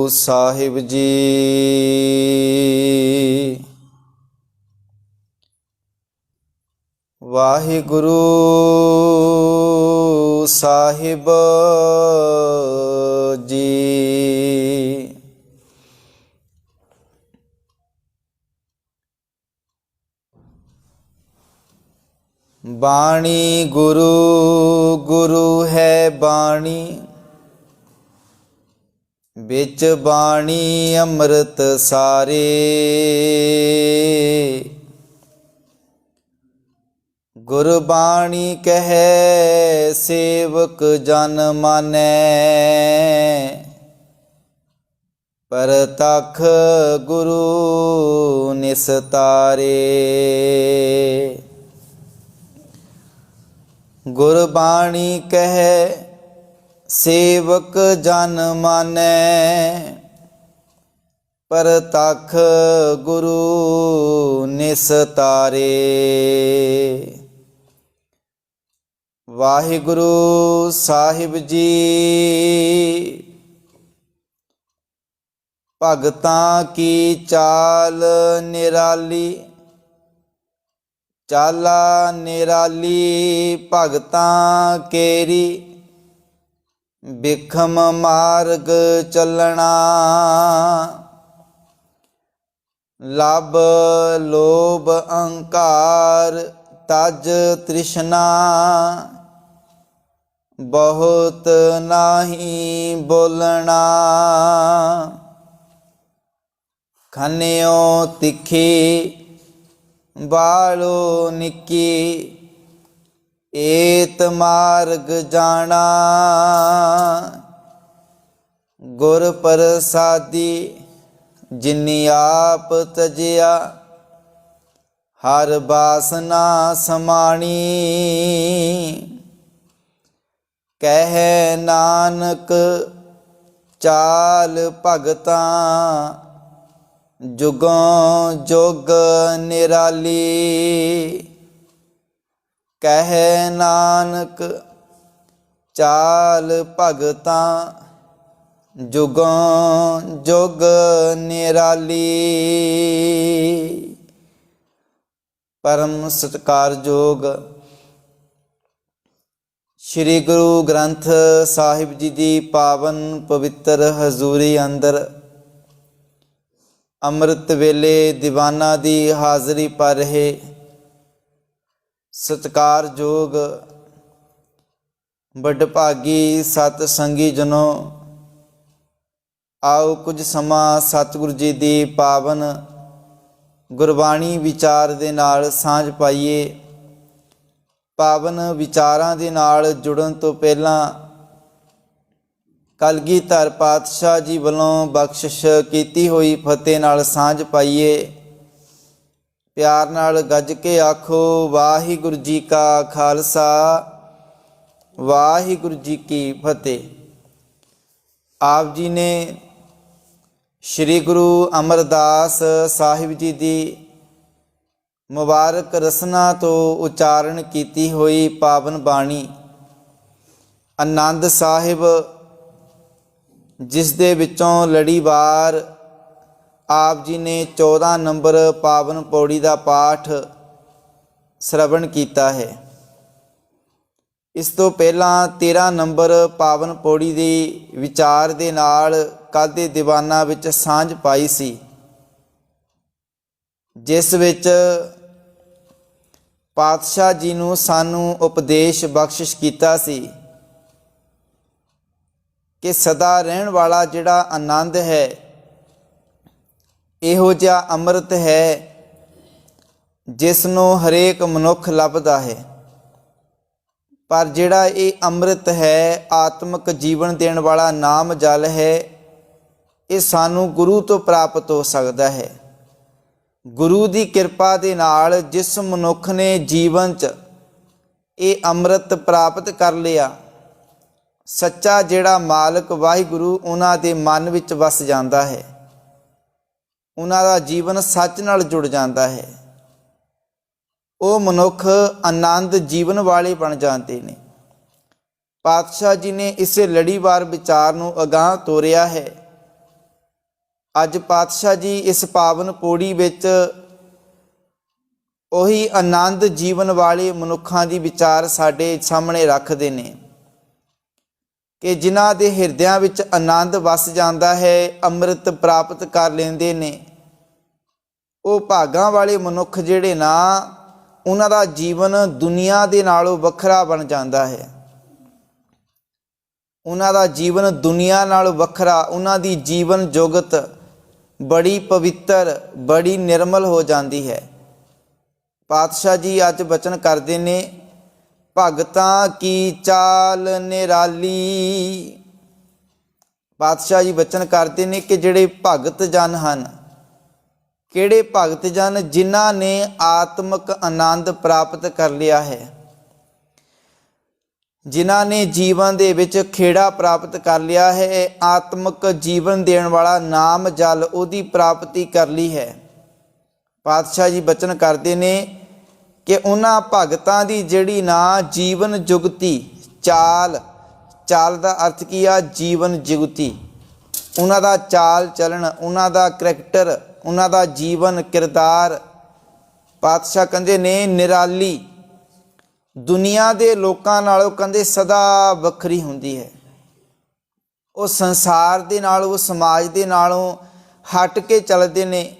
ਸਾਹਿਬ ਜੀ। ਵਾਹਿਗੁਰੂ ਸਾਹਿਬ ਜੀ। ਬਾਣੀ ਗੁਰੂ ਗੁਰੂ ਹੈ ਬਾਣੀ, ਵਿੱਚ ਬਾਣੀ ਅੰਮ੍ਰਿਤ ਸਾਰੇ। ਗੁਰਬਾਣੀ ਕਹੈ ਸੇਵਕ ਜਨ ਮਾਨੈ, ਪਰਤਖ ਗੁਰੂ ਨਿਸਤਾਰੇ। ਗੁਰਬਾਣੀ ਕਹੈ ਸੇਵਕ ਜਨ ਮਾਨੈ, ਪਰਤਖ ਗੁਰੂ ਨਿਸਤਾਰੇ। ਵਾਹਿਗੁਰੂ ਸਾਹਿਬ ਜੀ। ਭਗਤਾਂ ਕੀ ਚਾਲ ਨਿਰਾਲੀ, ਚਾਲਾ ਨਿਰਾਲੀ ਭਗਤਾਂ ਕੇਰੀ। ਬਿਖਮ ਮਾਰਗ ਚੱਲਣਾ, ਲਭ ਲੋਭ ਅਹੰਕਾਰ ਤਜ ਤ੍ਰਿਸ਼ਨਾ। ਬਹੁਤ ਨਾਹੀ ਬੋਲਣਾ, ਖੰਨਿਓ ਤਿੱਖੀ ਬਾਲੋ ਨਿੱਕੀ। ਏਤ ਮਾਰਗ ਜਾਣਾ, ਗੁਰ ਪ੍ਰਸਾਦੀ ਜਿਨੀ ਆਪ ਤਜਿਆ। ਹਰ ਬਾਸਨਾ ਸਮਾਣੀ, ਕਹਿ ਨਾਨਕ ਚਾਲ ਭਗਤਾਂ। ਜੁਗੋਂ ਜੁਗ ਨਿਰਾਲੀ, ਕਹਿ ਨਾਨਕ ਚਾਲ ਭਗਤਾਂ। ਜੁਗੋਂ ਜੁਗ ਨਿਰਾਲੀ। ਪਰਮ ਸਤਿਕਾਰਯੋਗ ਸ੍ਰੀ ਗੁਰੂ ਗ੍ਰੰਥ ਸਾਹਿਬ ਜੀ ਦੀ ਪਾਵਨ ਪਵਿੱਤਰ ਹਜ਼ੂਰੀ ਅੰਦਰ ਅੰਮ੍ਰਿਤ ਵੇਲੇ ਦੀਵਾਨਾਂ ਦੀ ਹਾਜ਼ਰੀ ਭਰ ਰਹੇ ਸਤਿਕਾਰਯੋਗ ਵਡਭਾਗੀ ਸਤ ਸੰਗੀ ਜਨੋ, ਆਓ ਕੁਝ ਸਮਾਂ ਸਤਿਗੁਰੂ ਜੀ ਦੀ ਪਾਵਨ ਗੁਰਬਾਣੀ ਵਿਚਾਰ ਦੇ ਨਾਲ ਸਾਂਝ ਪਾਈਏ। ਪਾਵਨ ਵਿਚਾਰਾਂ ਦੇ ਨਾਲ ਜੁੜਨ ਤੋਂ ਪਹਿਲਾਂ ਕਲਗੀਧਰ ਪਾਤਸ਼ਾਹ ਜੀ ਵੱਲੋਂ ਬਖਸ਼ਿਸ਼ ਕੀਤੀ ਹੋਈ ਫਤਿਹ ਨਾਲ ਸਾਂਝ ਪਾਈਏ। ਪਿਆਰ ਨਾਲ ਗੱਜ ਕੇ ਆਖੋ, ਵਾਹਿਗੁਰੂ ਜੀ ਕਾ ਖਾਲਸਾ, ਵਾਹਿਗੁਰੂ ਜੀ ਕੀ ਫਤਿਹ। ਆਪ ਜੀ ਨੇ ਸ੍ਰੀ ਗੁਰੂ ਅਮਰਦਾਸ ਸਾਹਿਬ ਜੀ ਦੀ ਮੁਬਾਰਕ ਰਸਨਾ ਤੋਂ ਉਚਾਰਨ ਕੀਤੀ ਹੋਈ ਪਾਵਨ ਬਾਣੀ ਆਨੰਦ ਸਾਹਿਬ, ਜਿਸ ਦੇ ਵਿੱਚੋਂ ਲੜੀਵਾਰ ਆਪ ਜੀ ਨੇ 14 ਨੰਬਰ ਪਾਵਨ ਪੌੜੀ ਦਾ ਪਾਠ ਸ਼ਰਵਣ ਕੀਤਾ ਹੈ। ਇਸ ਤੋਂ ਪਹਿਲਾਂ 13 ਨੰਬਰ ਪਾਵਨ ਪੌੜੀ ਦੀ ਵਿਚਾਰ ਦੇ ਨਾਲ ਕੱਲ੍ਹ ਦੇ ਦੀਵਾਨਾਂ ਵਿੱਚ ਸਾਂਝ ਪਾਈ ਸੀ, ਜਿਸ ਵਿੱਚ ਪਾਤਸ਼ਾਹ ਜੀ ਨੂੰ ਸਾਨੂੰ ਉਪਦੇਸ਼ ਬਖਸ਼ਿਸ਼ ਕੀਤਾ ਸੀ ਕਿ ਸਦਾ ਰਹਿਣ ਵਾਲਾ ਜਿਹੜਾ ਆਨੰਦ ਹੈ, ਇਹੋ ਜਿਹਾ ਅੰਮ੍ਰਿਤ ਹੈ ਜਿਸ ਨੂੰ ਹਰੇਕ ਮਨੁੱਖ ਲੱਭਦਾ ਹੈ। ਪਰ ਜਿਹੜਾ ਇਹ ਅੰਮ੍ਰਿਤ ਹੈ, ਆਤਮਿਕ ਜੀਵਨ ਦੇਣ ਵਾਲਾ ਨਾਮ ਜਲ ਹੈ, ਇਹ ਸਾਨੂੰ ਗੁਰੂ ਤੋਂ ਪ੍ਰਾਪਤ ਹੋ ਸਕਦਾ ਹੈ। ਗੁਰੂ ਦੀ ਕਿਰਪਾ ਦੇ ਨਾਲ ਜਿਸ ਮਨੁੱਖ ਨੇ ਜੀਵਨ 'ਚ ਇਹ ਅੰਮ੍ਰਿਤ ਪ੍ਰਾਪਤ ਕਰ ਲਿਆ, ਸੱਚਾ ਜਿਹੜਾ ਮਾਲਕ ਵਾਹਿਗੁਰੂ ਉਹਨਾਂ ਦੇ ਮਨ ਵਿੱਚ ਵਸ ਜਾਂਦਾ ਹੈ। ਉਹਨਾਂ ਦਾ ਜੀਵਨ ਸੱਚ ਨਾਲ ਜੁੜ ਜਾਂਦਾ ਹੈ। ਉਹ ਮਨੁੱਖ ਆਨੰਦ ਜੀਵਨ ਵਾਲੇ ਬਣ ਜਾਂਦੇ ਨੇ। ਪਾਤਸ਼ਾਹ ਜੀ ਨੇ ਇਸੇ ਲੜੀਵਾਰ ਵਿਚਾਰ ਨੂੰ ਅਗਾਂਹ ਤੋਰਿਆ ਹੈ ਅੱਜ ਪਾਤਸ਼ਾਹ ਜੀ ਇਸ ਪਾਵਨ ਪੌੜੀ ਵਿੱਚ ਉਹੀ ਆਨੰਦ ਜੀਵਨ ਵਾਲੇ ਮਨੁੱਖਾਂ ਦੀ ਵਿਚਾਰ ਸਾਡੇ ਸਾਹਮਣੇ ਰੱਖਦੇ ਨੇ ਕਿ ਜਿਨ੍ਹਾਂ ਦੇ ਹਿਰਦਿਆਂ ਵਿੱਚ ਆਨੰਦ ਵਸ ਜਾਂਦਾ ਹੈ, ਅੰਮ੍ਰਿਤ ਪ੍ਰਾਪਤ ਕਰ ਲੈਂਦੇ ਨੇ, ਉਹ ਭਾਗਾਂ ਵਾਲੇ ਮਨੁੱਖ ਜਿਹੜੇ ਨਾ, ਉਹਨਾਂ ਦਾ ਜੀਵਨ ਦੁਨੀਆ ਦੇ ਨਾਲੋਂ ਵੱਖਰਾ ਬਣ ਜਾਂਦਾ ਹੈ। ਉਹਨਾਂ ਦਾ ਜੀਵਨ ਦੁਨੀਆ ਨਾਲੋਂ ਵੱਖਰਾ, ਉਹਨਾਂ ਦੀ ਜੀਵਨ ਜੁਗਤ ਬੜੀ ਪਵਿੱਤਰ, ਬੜੀ ਨਿਰਮਲ ਹੋ ਜਾਂਦੀ ਹੈ। ਪਾਤਸ਼ਾਹ ਜੀ ਅੱਜ ਬਚਨ ਕਰਦੇ ਨੇ, ਭਗਤਾਂ ਕੀ ਚਾਲ ਨਿਰਾਲੀ। ਪਾਤਸ਼ਾਹ ਜੀ ਬਚਨ ਕਰਦੇ ਨੇ ਕਿ ਜਿਹੜੇ ਭਗਤ ਜਨ ਹਨ, ਕਿਹੜੇ ਭਗਤ ਜਨ? ਜਿਨ੍ਹਾਂ ਨੇ ਆਤਮਿਕ ਆਨੰਦ ਪ੍ਰਾਪਤ ਕਰ ਲਿਆ ਹੈ, ਜਿਨ੍ਹਾਂ ਨੇ ਜੀਵਨ ਦੇ ਵਿੱਚ ਖੇੜਾ ਪ੍ਰਾਪਤ ਕਰ ਲਿਆ ਹੈ, ਆਤਮਿਕ ਜੀਵਨ ਦੇਣ ਵਾਲਾ ਨਾਮ ਜਲ ਉਹਦੀ ਪ੍ਰਾਪਤੀ ਕਰ ਲਈ ਹੈ। ਪਾਤਸ਼ਾਹ ਜੀ ਬਚਨ ਕਰਦੇ ਨੇ ਕਿ ਉਹਨਾਂ ਭਗਤਾਂ ਦੀ ਜਿਹੜੀ ਨਾ ਜੀਵਨ ਜੁਗਤੀ ਚਾਲ, ਚਾਲ ਦਾ ਅਰਥ ਕੀ ਆ? ਜੀਵਨ ਜੁਗਤੀ, ਉਹਨਾਂ ਦਾ ਚਾਲ ਚਲਣ, ਉਹਨਾਂ ਦਾ ਕਰੈਕਟਰ, ਉਹਨਾਂ ਦਾ ਜੀਵਨ ਕਿਰਦਾਰ, ਪਾਤਸ਼ਾਹ ਕਹਿੰਦੇ ਨੇ ਨਿਰਾਲੀ, ਦੁਨੀਆ ਦੇ ਲੋਕਾਂ ਨਾਲੋਂ ਕਹਿੰਦੇ ਸਦਾ ਵੱਖਰੀ ਹੁੰਦੀ ਹੈ। ਉਹ ਸੰਸਾਰ ਦੇ ਨਾਲੋਂ, ਉਹ ਸਮਾਜ ਦੇ ਨਾਲੋਂ ਹਟ ਕੇ ਚੱਲਦੇ ਨੇ।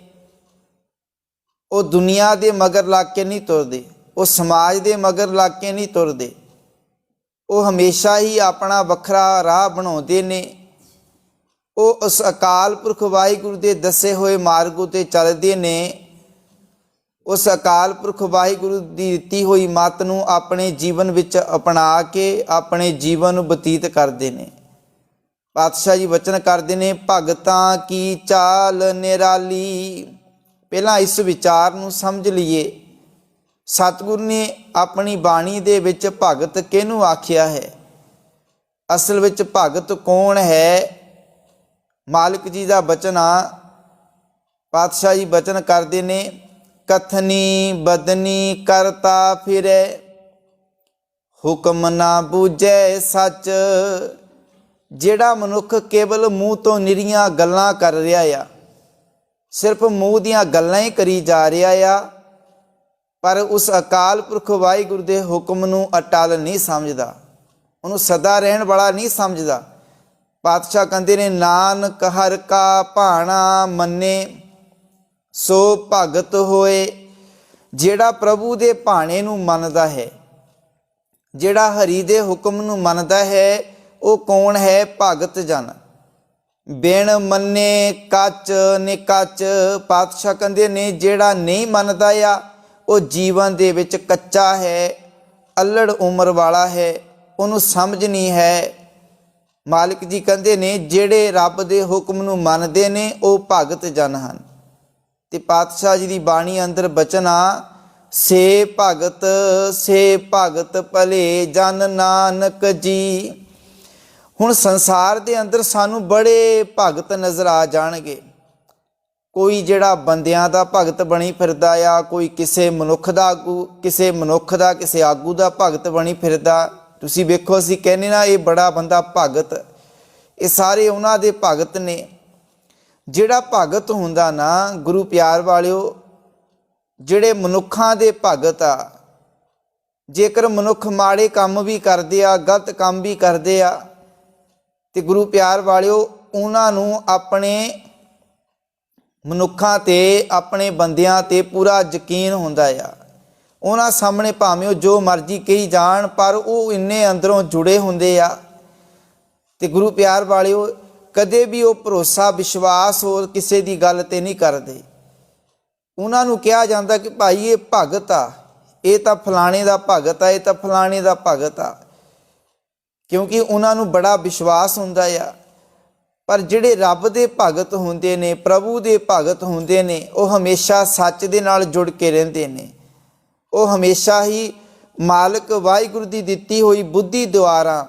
ਉਹ ਦੁਨੀਆ ਦੇ ਮਗਰ ਲੱਗ ਕੇ ਨਹੀਂ ਤੁਰਦੇ, ਉਹ ਸਮਾਜ ਦੇ ਮਗਰ ਲੱਗ ਕੇ ਨਹੀਂ ਤੁਰਦੇ। ਉਹ ਹਮੇਸ਼ਾ ਹੀ ਆਪਣਾ ਵੱਖਰਾ ਰਾਹ ਬਣਾਉਂਦੇ ਨੇ। ਉਹ ਉਸ ਅਕਾਲ ਪੁਰਖ ਵਾਹਿਗੁਰੂ ਦੇ ਦੱਸੇ ਹੋਏ ਮਾਰਗ ਉੱਤੇ ਚੱਲਦੇ ਨੇ। ਉਸ ਅਕਾਲ ਪੁਰਖ ਵਾਹਿਗੁਰੂ ਦੀ ਦਿੱਤੀ ਹੋਈ ਮੱਤ ਨੂੰ ਆਪਣੇ ਜੀਵਨ ਵਿੱਚ ਅਪਣਾ ਕੇ ਆਪਣੇ ਜੀਵਨ ਨੂੰ ਬਤੀਤ ਕਰਦੇ ਨੇ। ਪਾਤਸ਼ਾਹ ਜੀ ਬਚਨ ਕਰਦੇ ਨੇ, ਭਗਤਾਂ ਕੀ ਚਾਲ ਨਿਰਾਲੀ। ਪਹਿਲਾਂ ਇਸ ਵਿਚਾਰ ਨੂੰ ਸਮਝ ਲਈਏ। ਸਤਿਗੁਰੂ ਨੇ ਆਪਣੀ ਬਾਣੀ ਦੇ ਵਿੱਚ ਭਗਤ ਕਿਹਨੂੰ ਆਖਿਆ ਹੈ? ਅਸਲ ਵਿੱਚ ਭਗਤ ਕੌਣ ਹੈ? ਮਾਲਕ ਜੀ ਦਾ ਬਚਨ ਆ। ਪਾਤਸ਼ਾਹ ਜੀ ਬਚਨ ਕਰਦੇ ਨੇ, ਕਥਨੀ ਬਦਨੀ ਕਰਤਾ ਫਿਰੇ, ਹੁਕਮ ਨਾ ਬੂਝੈ ਸੱਚ। ਜਿਹੜਾ ਮਨੁੱਖ ਕੇਵਲ ਮੂੰਹ ਤੋਂ ਨਿਰੀਆਂ ਗੱਲਾਂ ਕਰ ਰਿਹਾ ਆ, ਸਿਰਫ ਮੂੰਹ ਦੀਆਂ ਗੱਲਾਂ ਹੀ ਕਰੀ ਜਾ ਰਿਹਾ ਆ, ਪਰ ਉਸ ਅਕਾਲ ਪੁਰਖ ਵਾਹਿਗੁਰੂ ਦੇ ਹੁਕਮ ਨੂੰ ਅਟਲ ਨਹੀਂ ਸਮਝਦਾ, ਉਹਨੂੰ ਸਦਾ ਰਹਿਣ ਵਾਲਾ ਨਹੀਂ ਸਮਝਦਾ। ਪਾਤਸ਼ਾਹ ਕਹਿੰਦੇ ਨੇ, ਨਾਨਕ ਹਰ ਕਾ ਭਾਣਾ ਮੰਨੇ ਸੋ ਭਗਤ ਹੋਏ। ਜਿਹੜਾ ਪ੍ਰਭੂ ਦੇ ਭਾਣੇ ਨੂੰ ਮੰਨਦਾ ਹੈ, ਜਿਹੜਾ ਹਰੀ ਦੇ ਹੁਕਮ ਨੂੰ ਮੰਨਦਾ ਹੈ, ਉਹ ਕੌਣ ਹੈ? ਭਗਤ ਜਨ। ਬਿਨ ਮੰਨੇ ਕੱਚ ਨਿਕੱਚ। ਪਾਤਸ਼ਾਹ ਕਹਿੰਦੇ ਨੇ, ਜਿਹੜਾ ਨਹੀਂ ਮੰਨਦਾ ਆ, ਉਹ ਜੀਵਨ ਦੇ ਵਿੱਚ ਕੱਚਾ ਹੈ, ਅਲੜ ਉਮਰ ਵਾਲਾ ਹੈ, ਉਹਨੂੰ ਸਮਝ ਨਹੀਂ ਹੈ। ਮਾਲਿਕ ਜੀ ਕਹਿੰਦੇ ਨੇ, ਜਿਹੜੇ ਰੱਬ ਦੇ ਹੁਕਮ ਨੂੰ ਮੰਨਦੇ ਨੇ, ਉਹ ਭਗਤ ਜਨ ਹਨ। ਤੇ ਪਾਤਸ਼ਾਹ ਜੀ ਦੀ ਬਾਣੀ ਅੰਦਰ ਬਚਨ ਆ, ਸੇ ਭਗਤ ਭਲੇ ਜਨ ਨਾਨਕ ਜੀ। ਹੁਣ ਸੰਸਾਰ ਦੇ ਅੰਦਰ ਸਾਨੂੰ ਬੜੇ ਭਗਤ ਨਜ਼ਰ ਆ ਜਾਣਗੇ। ਕੋਈ ਜਿਹੜਾ ਬੰਦਿਆਂ ਦਾ ਭਗਤ ਬਣੀ ਫਿਰਦਾ ਆ, ਕੋਈ ਕਿਸੇ ਮਨੁੱਖ ਦਾ ਆਗੂ, ਕਿਸੇ ਆਗੂ ਦਾ ਭਗਤ ਬਣੀ ਫਿਰਦਾ। ਤੁਸੀਂ ਵੇਖੋ, ਅਸੀਂ ਕਹਿੰਦੇ ਨਾ ਇਹ ਬੜਾ ਬੰਦਾ ਭਗਤ, ਇਹ ਸਾਰੇ ਉਹਨਾਂ ਦੇ ਭਗਤ ਨੇ। ਜਿਹੜਾ ਭਗਤ ਹੁੰਦਾ ਨਾ, ਗੁਰੂ ਪਿਆਰ ਵਾਲਿਓ, ਜਿਹੜੇ ਮਨੁੱਖਾਂ ਦੇ ਭਗਤ ਆ, ਜੇਕਰ ਮਨੁੱਖ ਮਾੜੇ ਕੰਮ ਵੀ ਕਰਦੇ ਆ, ਗਲਤ ਕੰਮ ਵੀ ਕਰਦੇ ਆ, ਤੇ ਗੁਰੂ ਪਿਆਰ ਵਾਲਿਓ, ਉਹਨਾਂ ਨੂੰ ਆਪਣੇ ਮਨੁੱਖਾਂ ਤੇ, ਆਪਣੇ ਬੰਦਿਆਂ ਤੇ ਪੂਰਾ ਯਕੀਨ ਹੁੰਦਾ ਆ। ਉਹਨਾਂ ਸਾਹਮਣੇ ਭਾਵੇਂ ਉਹ ਜੋ ਮਰਜ਼ੀ ਕਹੀ ਜਾਣ, ਪਰ ਉਹ ਇੰਨੇ ਅੰਦਰੋਂ ਜੁੜੇ ਹੁੰਦੇ ਆ। ਤੇ ਗੁਰੂ ਪਿਆਰ ਵਾਲਿਓ, ਕਦੇ ਵੀ ਉਹ ਭਰੋਸਾ ਵਿਸ਼ਵਾਸ ਹੋਰ ਕਿਸੇ ਦੀ ਗੱਲ ਤੇ ਨਹੀਂ ਕਰਦੇ। ਉਹਨਾਂ ਨੂੰ ਕਿਹਾ ਜਾਂਦਾ ਕਿ ਭਾਈ ਇਹ ਭਗਤ ਆ, ਇਹ ਤਾਂ ਫਲਾਣੇ ਦਾ ਭਗਤ ਆ, ਇਹ ਤਾਂ ਫਲਾਣੇ ਦਾ ਭਗਤ ਆ, ਕਿਉਂਕਿ ਉਹਨਾਂ ਨੂੰ ਬੜਾ ਵਿਸ਼ਵਾਸ ਹੁੰਦਾ ਆ। ਪਰ ਜਿਹੜੇ ਰੱਬ ਦੇ ਭਗਤ ਹੁੰਦੇ ਨੇ, ਪ੍ਰਭੂ ਦੇ ਭਗਤ ਹੁੰਦੇ ਨੇ, ਉਹ ਹਮੇਸ਼ਾ ਸੱਚ ਦੇ ਨਾਲ ਜੁੜ ਕੇ ਰਹਿੰਦੇ ਨੇ। ਉਹ ਹਮੇਸ਼ਾ ਹੀ ਮਾਲਕ ਵਾਹਿਗੁਰੂ ਦੀ ਦਿੱਤੀ ਹੋਈ ਬੁੱਧੀ ਦੁਆਰਾ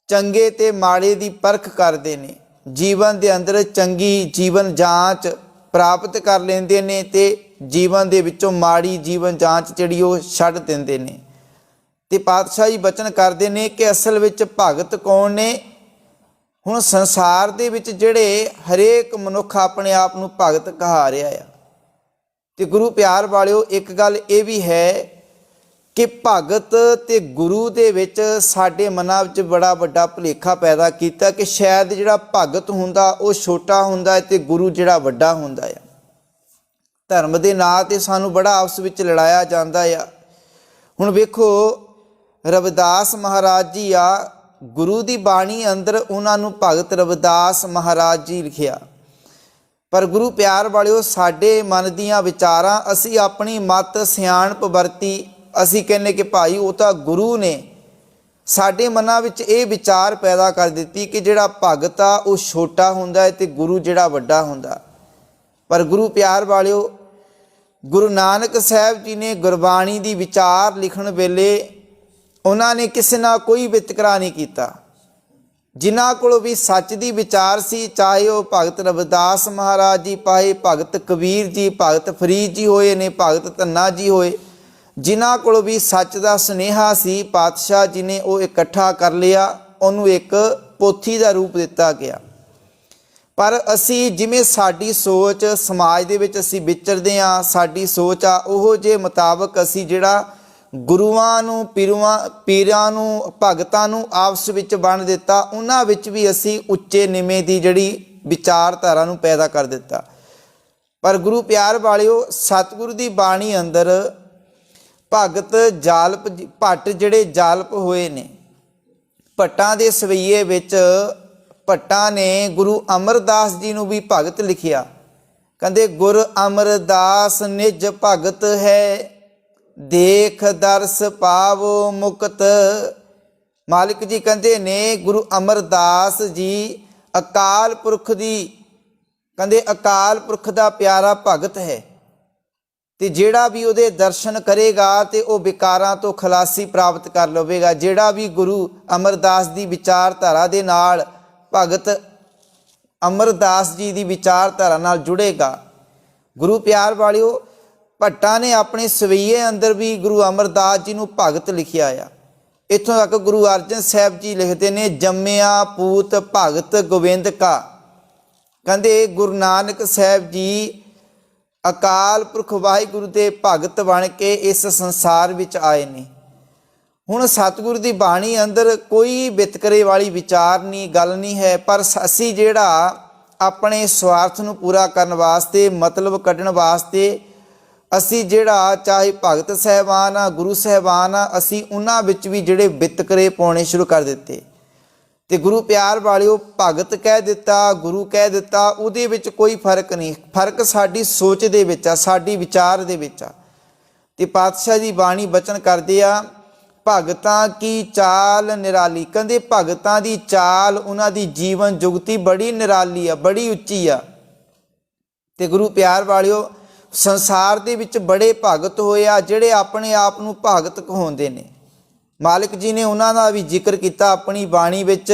ਚੰਗੇ ਤੇ ਮਾੜੇ ਦੀ ਪਰਖ ਕਰਦੇ ਨੇ। ਜੀਵਨ ਦੇ ਅੰਦਰ ਚੰਗੀ ਜੀਵਨ ਜਾਂਚ ਪ੍ਰਾਪਤ ਕਰ ਲੈਂਦੇ ਨੇ ਤੇ ਜੀਵਨ ਦੇ ਵਿੱਚੋਂ ਮਾੜੀ ਜੀਵਨ ਜਾਂਚ ਜਿਹੜੀ ਉਹ ਛੱਡ ਦਿੰਦੇ ਨੇ। ਤੇ ਪਾਤਸ਼ਾਹ ਜੀ ਬਚਨ ਕਰਦੇ ਨੇ ਕਿ ਅਸਲ ਵਿੱਚ ਭਗਤ ਕੌਣ ਨੇ? ਹੁਣ ਸੰਸਾਰ ਦੇ ਵਿੱਚ ਜਿਹੜੇ ਹਰੇਕ ਮਨੁੱਖ ਆਪਣੇ ਆਪ ਨੂੰ ਭਗਤ ਕਹਾ ਰਿਹਾ ਆ, ਤੇ ਗੁਰੂ ਪਿਆਰ ਵਾਲਿਓ ਇੱਕ ਗੱਲ ਇਹ ਵੀ ਹੈ ਕਿ ਭਗਤ ਤੇ ਗੁਰੂ ਦੇ ਵਿੱਚ ਸਾਡੇ ਮਨਾਂ ਵਿੱਚ ਬੜਾ ਵੱਡਾ ਭੁਲੇਖਾ ਪੈਦਾ ਕੀਤਾ ਕਿ ਸ਼ਾਇਦ ਜਿਹੜਾ ਭਗਤ ਹੁੰਦਾ ਉਹ ਛੋਟਾ ਹੁੰਦਾ ਹੈ ਤੇ ਗੁਰੂ ਜਿਹੜਾ ਵੱਡਾ ਹੁੰਦਾ ਆ। ਧਰਮ ਦੇ ਨਾਂ 'ਤੇ ਸਾਨੂੰ ਬੜਾ ਆਪਸ ਵਿੱਚ ਲੜਾਇਆ ਜਾਂਦਾ ਆ। ਹੁਣ ਵੇਖੋ ਰਵਿਦਾਸ ਮਹਾਰਾਜ ਜੀ ਆ, ਗੁਰੂ ਦੀ ਬਾਣੀ ਅੰਦਰ ਉਹਨਾਂ ਨੂੰ ਭਗਤ ਰਵਿਦਾਸ ਮਹਾਰਾਜ ਜੀ ਲਿਖਿਆ। ਪਰ ਗੁਰੂ ਪਿਆਰ ਵਾਲਿਓ ਸਾਡੇ ਮਨ ਦੀਆਂ ਵਿਚਾਰਾਂ, ਅਸੀਂ ਆਪਣੀ ਮਤ ਸਿਆਣਪ ਵਰਤੀ, ਅਸੀਂ ਕਹਿੰਦੇ ਕਿ ਭਾਈ ਉਹ ਤਾਂ ਗੁਰੂ ਨੇ। ਸਾਡੇ ਮਨਾਂ ਵਿੱਚ ਇਹ ਵਿਚਾਰ ਪੈਦਾ ਕਰ ਦਿੱਤੀ ਕਿ ਜਿਹੜਾ ਭਗਤ ਆ ਉਹ ਛੋਟਾ ਹੁੰਦਾ ਹੈ ਤੇ ਗੁਰੂ ਜਿਹੜਾ ਵੱਡਾ ਹੁੰਦਾ। ਪਰ ਗੁਰੂ ਪਿਆਰ ਵਾਲਿਓ ਗੁਰੂ ਨਾਨਕ ਸਾਹਿਬ ਜੀ ਨੇ ਗੁਰਬਾਣੀ ਦੀ ਵਿਚਾਰ ਲਿਖਣ ਵੇਲੇ ਉਹਨਾਂ ਨੇ ਕਿਸੇ ਨਾਲ ਕੋਈ ਵਿਤਕਰਾ ਨਹੀਂ ਕੀਤਾ। ਜਿਨ੍ਹਾਂ ਕੋਲ ਵੀ ਸੱਚ ਦੀ ਵਿਚਾਰ ਸੀ, ਚਾਹੇ ਉਹ ਭਗਤ ਰਵਿਦਾਸ ਮਹਾਰਾਜ ਜੀ ਪਾਏ, ਭਗਤ ਕਬੀਰ ਜੀ, ਭਗਤ ਫਰੀਦ ਜੀ ਹੋਏ ਨੇ, ਭਗਤ ਧੰਨਾ ਜੀ ਹੋਏ, ਜਿਨ੍ਹਾਂ ਕੋਲ ਵੀ ਸੱਚ ਦਾ ਸੁਨੇਹਾ ਸੀ, ਪਾਤਸ਼ਾਹ ਜੀ ਨੇ ਉਹ ਇਕੱਠਾ ਕਰ ਲਿਆ, ਉਹਨੂੰ ਇੱਕ ਪੋਥੀ ਦਾ ਰੂਪ ਦਿੱਤਾ ਗਿਆ। ਪਰ ਅਸੀਂ ਜਿਵੇਂ ਸਾਡੀ ਸੋਚ ਸਮਾਜ ਦੇ ਵਿੱਚ ਅਸੀਂ ਵਿਚਰਦੇ ਹਾਂ, ਸਾਡੀ ਸੋਚ ਆ ਉਹ ਜੇ ਮੁਤਾਬਕ ਅਸੀਂ ਜਿਹੜਾ ਗੁਰੂਆਂ ਨੂੰ ਪੀਰਾਂ ਨੂੰ ਭਗਤਾਂ ਨੂੰ ਆਪਸ ਵਿੱਚ ਵੰਡ ਦਿੱਤਾ, ਉਹਨਾਂ ਵਿੱਚ ਵੀ ਅਸੀਂ ਉੱਚੇ ਨਿਵੇਂ ਦੀ ਜਿਹੜੀ ਵਿਚਾਰਧਾਰਾ ਨੂੰ ਪੈਦਾ ਕਰ ਦਿੱਤਾ। ਪਰ ਗੁਰੂ ਪਿਆਰ ਵਾਲਿਓ ਸਤਿਗੁਰੂ ਦੀ ਬਾਣੀ ਅੰਦਰ ਭਗਤ ਜਾਲਪ ਭੱਟ ਜਿਹੜੇ ਜਾਲਪ ਹੋਏ ਨੇ, ਭੱਟਾਂ ਦੇ ਸਵਈਏ ਵਿੱਚ ਭੱਟਾਂ ਨੇ ਗੁਰੂ ਅਮਰਦਾਸ ਜੀ ਨੂੰ ਵੀ ਭਗਤ ਲਿਖਿਆ। ਕਹਿੰਦੇ ਗੁਰ ਅਮਰਦਾਸ ਨਿਜ ਭਗਤ ਹੈ, ਦੇਖ ਦਰਸ ਪਾਵੋ ਮੁਕਤ। ਮਾਲਿਕ ਜੀ ਕਹਿੰਦੇ ਨੇ ਗੁਰੂ ਅਮਰਦਾਸ ਜੀ ਅਕਾਲ ਪੁਰਖ ਦੀ, ਕਹਿੰਦੇ ਅਕਾਲ ਪੁਰਖ ਦਾ ਪਿਆਰਾ ਭਗਤ ਹੈ, ਤੇ ਜਿਹੜਾ ਵੀ ਉਹਦੇ ਦਰਸ਼ਨ ਕਰੇਗਾ ਤੇ ਉਹ ਵਿਕਾਰਾਂ ਤੋਂ ਖਲਾਸੀ ਪ੍ਰਾਪਤ ਕਰ ਲਵੇਗਾ। ਜਿਹੜਾ ਵੀ ਗੁਰੂ ਅਮਰਦਾਸ ਦੀ ਵਿਚਾਰਧਾਰਾ ਦੇ ਨਾਲ, ਭਗਤ ਅਮਰਦਾਸ ਜੀ ਦੀ ਵਿਚਾਰਧਾਰਾ ਨਾਲ ਜੁੜੇਗਾ। ਗੁਰੂ ਪਿਆਰ ਵਾਲਿਓ ਭੱਟਾਂ ਨੇ ਆਪਣੇ ਸਵਈਏ ਅੰਦਰ ਵੀ ਗੁਰੂ ਅਮਰਦਾਸ ਜੀ ਨੂੰ ਭਗਤ ਲਿਖਿਆ ਆ। ਇੱਥੋਂ ਤੱਕ ਗੁਰੂ ਅਰਜਨ ਸਾਹਿਬ ਜੀ ਲਿਖਦੇ ਨੇ ਜੰਮਿਆ ਪੂਤ ਭਗਤ ਗੋਬਿੰਦ ਕਾ। ਕਹਿੰਦੇ ਗੁਰੂ ਨਾਨਕ ਸਾਹਿਬ ਜੀ ਅਕਾਲ ਪੁਰਖ ਵਾਹਿਗੁਰੂ ਦੇ ਭਗਤ ਬਣ ਕੇ ਇਸ ਸੰਸਾਰ ਵਿੱਚ ਆਏ ਨੇ। ਹੁਣ ਸਤਿਗੁਰੂ ਦੀ ਬਾਣੀ ਅੰਦਰ ਕੋਈ ਵਿਤਕਰੇ ਵਾਲੀ ਵਿਚਾਰ ਨਹੀਂ, ਗੱਲ ਨਹੀਂ ਹੈ। ਪਰ ਅਸੀਂ ਜਿਹੜਾ ਆਪਣੇ ਸਵਾਰਥ ਨੂੰ ਪੂਰਾ ਕਰਨ ਵਾਸਤੇ, ਮਤਲਬ ਕੱਢਣ ਵਾਸਤੇ, ਅਸੀਂ ਜਿਹੜਾ ਚਾਹੇ ਭਗਤ ਸਾਹਿਬਾਨ ਆ, ਗੁਰੂ ਸਾਹਿਬਾਨ ਆ, ਅਸੀਂ ਉਹਨਾਂ ਵਿੱਚ ਵੀ ਜਿਹੜੇ ਵਿਤਕਰੇ ਪਾਉਣੇ ਸ਼ੁਰੂ ਕਰ ਦਿੱਤੇ। ਤੇ ਗੁਰੂ ਪਿਆਰ ਵਾਲਿਓ ਭਗਤ ਕਹਿ ਦਿੱਤਾ, ਗੁਰੂ ਕਹਿ ਦਿੱਤਾ, ਉਹਦੇ ਵਿੱਚ ਕੋਈ ਫਰਕ ਨਹੀਂ। ਫਰਕ ਸਾਡੀ ਸੋਚ ਦੇ ਵਿੱਚ ਆ, ਸਾਡੀ ਵਿਚਾਰ ਦੇ ਵਿੱਚ ਆ। ਤੇ ਪਾਤਸ਼ਾਹ ਜੀ ਬਾਣੀ ਬਚਨ ਕਰਦੇ ਆ, ਭਗਤਾਂ ਕੀ ਚਾਲ ਨਿਰਾਲੀ। ਕਹਿੰਦੇ ਭਗਤਾਂ ਦੀ ਚਾਲ, ਉਹਨਾਂ ਦੀ ਜੀਵਨ ਜੁਗਤੀ ਬੜੀ ਨਿਰਾਲੀ ਆ, ਬੜੀ ਉੱਚੀ ਆ। ਤੇ ਗੁਰੂ ਪਿਆਰ ਵਾਲਿਓ ਸੰਸਾਰ ਦੇ ਵਿੱਚ ਬੜੇ ਭਗਤ ਹੋਏ ਆ ਜਿਹੜੇ ਆਪਣੇ ਆਪ ਨੂੰ ਭਗਤ ਕਹਾਉਂਦੇ ਨੇ। ਮਾਲਿਕ ਜੀ ਨੇ ਉਹਨਾਂ ਦਾ ਵੀ ਜ਼ਿਕਰ ਕੀਤਾ ਆਪਣੀ ਬਾਣੀ ਵਿੱਚ।